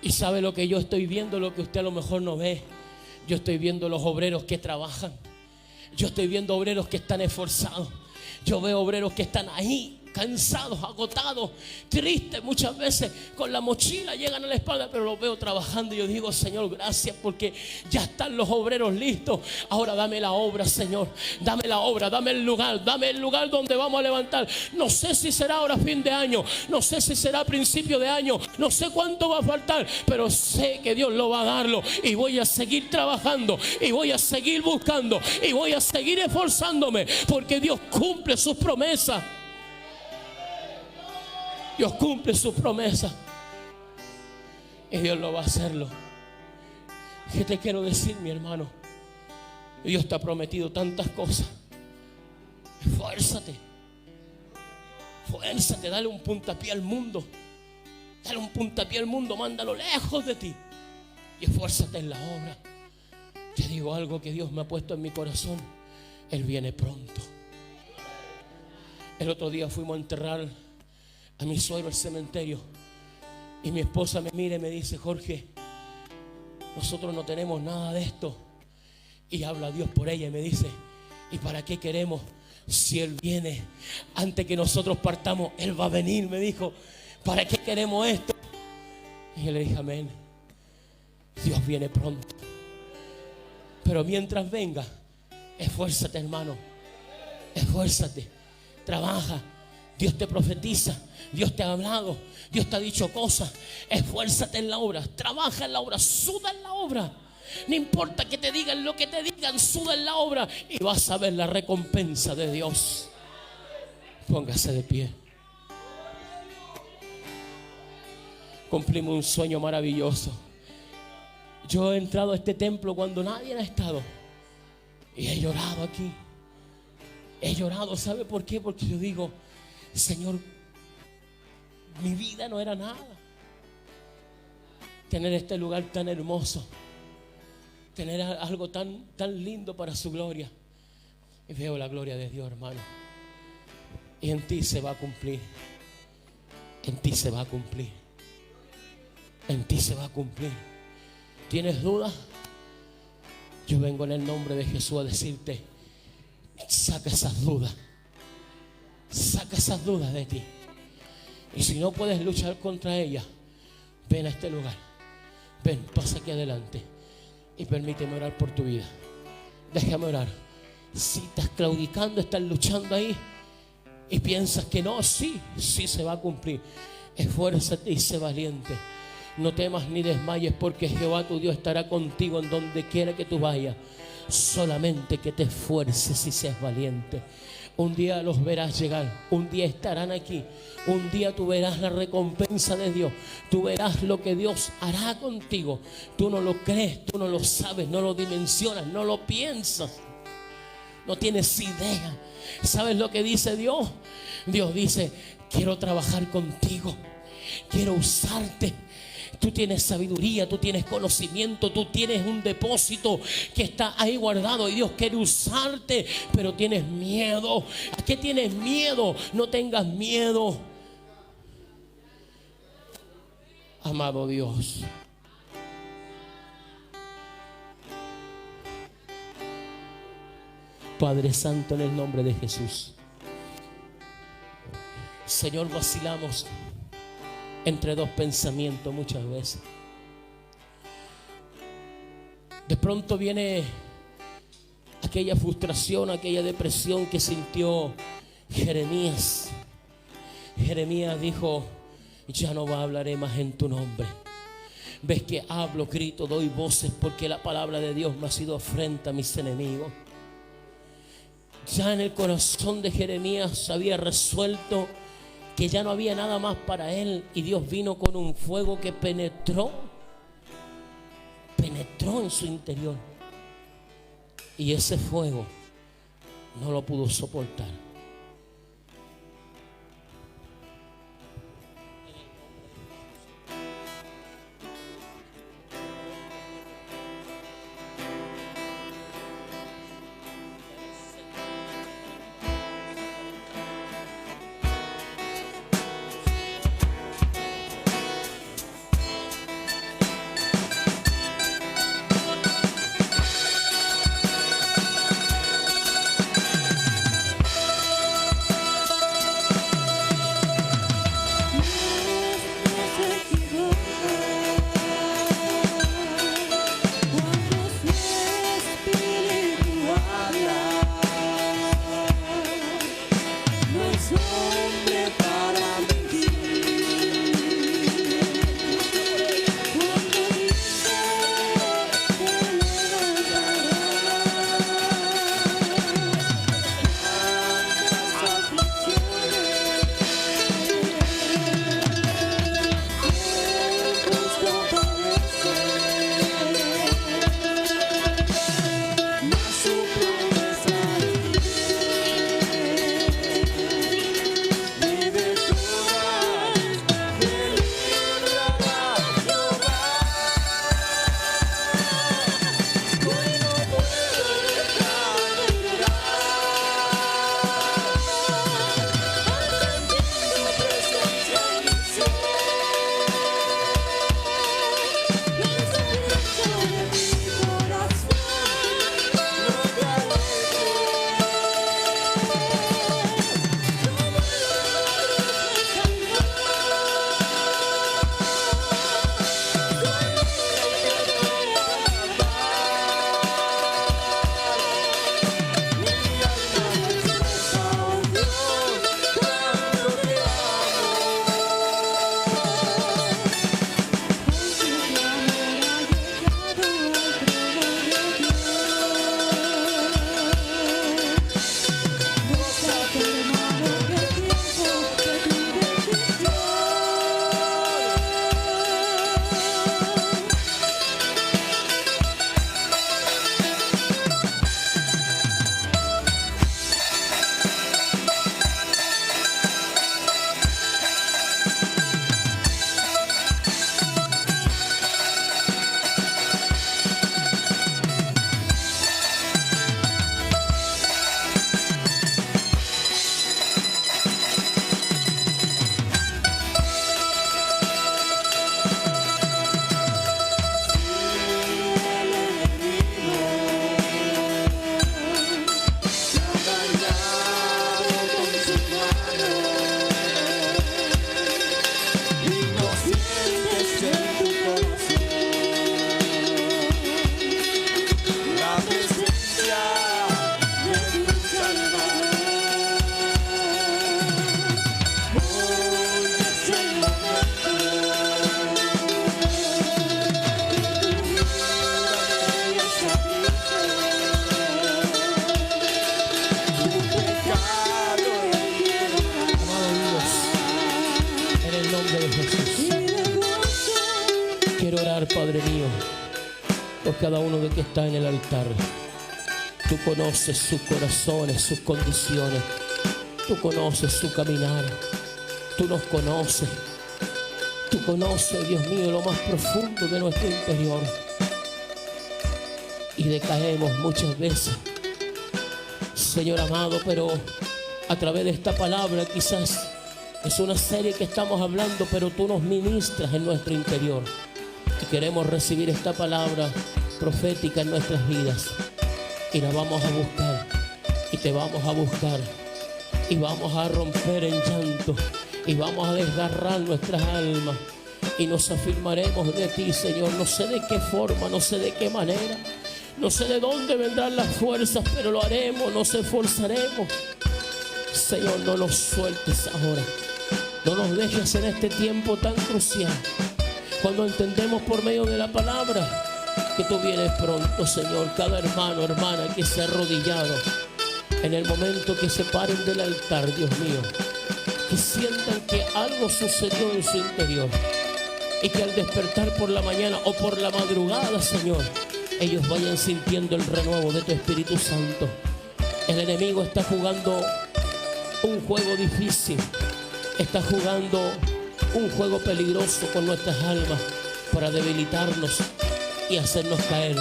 Y sabe lo que yo estoy viendo, lo que usted a lo mejor no ve. Yo estoy viendo los obreros que trabajan. Yo estoy viendo obreros que están esforzados. Yo veo obreros que están ahí, cansados, agotados, tristes muchas veces, con la mochila llegan a la espalda, pero los veo trabajando y yo digo, Señor, gracias porque ya están los obreros listos. Ahora dame la obra, Señor, dame la obra, dame el lugar donde vamos a levantar. No sé si será ahora fin de año, no sé si será principio de año, no sé cuánto va a faltar, pero sé que Dios lo va a darlo y voy a seguir trabajando y voy a seguir buscando y voy a seguir esforzándome porque Dios cumple sus promesas. Dios cumple sus promesas y Dios lo va a hacerlo. ¿Qué te quiero decir, mi hermano? Dios te ha prometido tantas cosas. Esfuérzate, dale un puntapié al mundo. Dale un puntapié al mundo, mándalo lejos de ti y esfuérzate en la obra. Te digo algo que Dios me ha puesto en mi corazón. Él viene pronto. El otro día fuimos a enterrar a mi suegro al cementerio y mi esposa me mira y me dice, Jorge, nosotros no tenemos nada de esto. Y habla Dios por ella y me dice, ¿y para qué queremos si Él viene? Antes que nosotros partamos, Él va a venir, me dijo. ¿Para qué queremos esto? Y yo le dije, amén. Dios viene pronto. Pero mientras venga, esfuérzate, hermano. Esfuérzate, trabaja. Dios te profetiza, Dios te ha hablado, Dios te ha dicho cosas. Esfuérzate en la obra, trabaja en la obra, suda en la obra. No importa que te digan lo que te digan, suda en la obra y vas a ver la recompensa de Dios. Póngase de pie. Cumplimos un sueño maravilloso. Yo he entrado a este templo cuando nadie ha estado y he llorado aquí. He llorado, ¿sabe por qué? Porque yo digo, Señor, mi vida no era nada. Tener este lugar tan hermoso, tener algo tan lindo para su gloria. Y veo la gloria de Dios, hermano. Y en ti se va a cumplir. En ti se va a cumplir. En ti se va a cumplir. ¿Tienes dudas? Yo vengo en el nombre de Jesús a decirte: saca esas dudas. Saca esas dudas de ti. Y si no puedes luchar contra ellas, ven a este lugar. Ven, pasa aquí adelante y permíteme orar por tu vida. Déjame orar. Si estás claudicando, estás luchando ahí y piensas que no, sí se va a cumplir, esfuérzate y sé valiente. No temas ni desmayes, porque Jehová tu Dios estará contigo en donde quiera que tú vayas. Solamente que te esfuerces y seas valiente. Un día los verás llegar, un día estarán aquí, un día tú verás la recompensa de Dios, tú verás lo que Dios hará contigo. Tú no lo crees, tú no lo sabes, no lo dimensionas, no lo piensas, no tienes idea. ¿Sabes lo que dice Dios? Dios dice: quiero trabajar contigo, quiero usarte. Tú tienes sabiduría, tú tienes conocimiento, tú tienes un depósito que está ahí guardado y Dios quiere usarte, pero tienes miedo. ¿A qué tienes miedo? No tengas miedo. Amado Dios, Padre Santo, en el nombre de Jesús, Señor, vacilamos entre dos pensamientos muchas veces. De pronto viene aquella frustración, aquella depresión que sintió Jeremías. Jeremías dijo: ya no hablaré más en tu nombre. Ves que hablo, grito, doy voces, porque la palabra de Dios me ha sido afrenta a mis enemigos. Ya en el corazón de Jeremías había resuelto que ya no había nada más para él, y Dios vino con un fuego que penetró en su interior, y ese fuego no lo pudo soportar. cada uno de que está en el altar. Tú conoces sus corazones, sus condiciones. Tú conoces su caminar. Tú nos conoces. Tú conoces, Dios mío, lo más profundo de nuestro interior. Y decaemos muchas veces, Señor amado, pero a través de esta palabra, quizás es una serie que estamos hablando, pero tú nos ministras en nuestro interior. Y queremos recibir esta palabra profética en nuestras vidas. Y la vamos a buscar. Y te vamos a buscar. Y vamos a romper en llanto. Y vamos a desgarrar nuestras almas. Y nos afirmaremos de ti, Señor. No sé de qué forma, no sé de qué manera. No sé de dónde vendrán las fuerzas, pero lo haremos, nos esforzaremos. Señor, no nos sueltes ahora. No nos dejes en este tiempo tan crucial. Cuando entendemos por medio de la palabra que tú vienes pronto, Señor. Cada hermano, hermana que se ha arrodillado, en el momento que se paren del altar, Dios mío, que sientan que algo sucedió en su interior. Y que al despertar por la mañana o por la madrugada, Señor, ellos vayan sintiendo el renuevo de tu Espíritu Santo. El enemigo está jugando un juego difícil. Está jugando un juego peligroso con nuestras almas para debilitarnos y hacernos caer.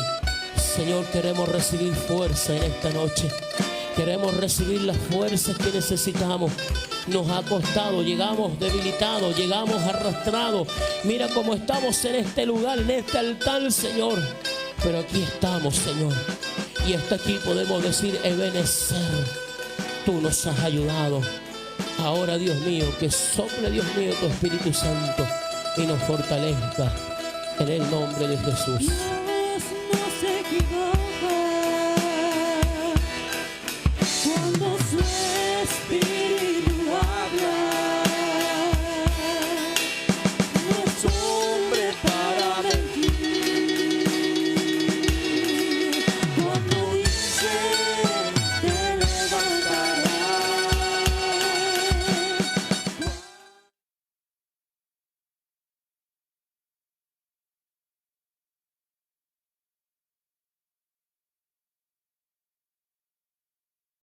Señor, queremos recibir fuerza en esta noche. Queremos recibir las fuerzas que necesitamos. Nos ha costado, llegamos debilitados, llegamos arrastrados. Mira cómo estamos en este lugar, en este altar, Señor. Pero aquí estamos, Señor. Y hasta aquí podemos decir, Ebenezer, tú nos has ayudado. Ahora, Dios mío, que sople, Dios mío, tu Espíritu Santo y nos fortalezca en el nombre de Jesús.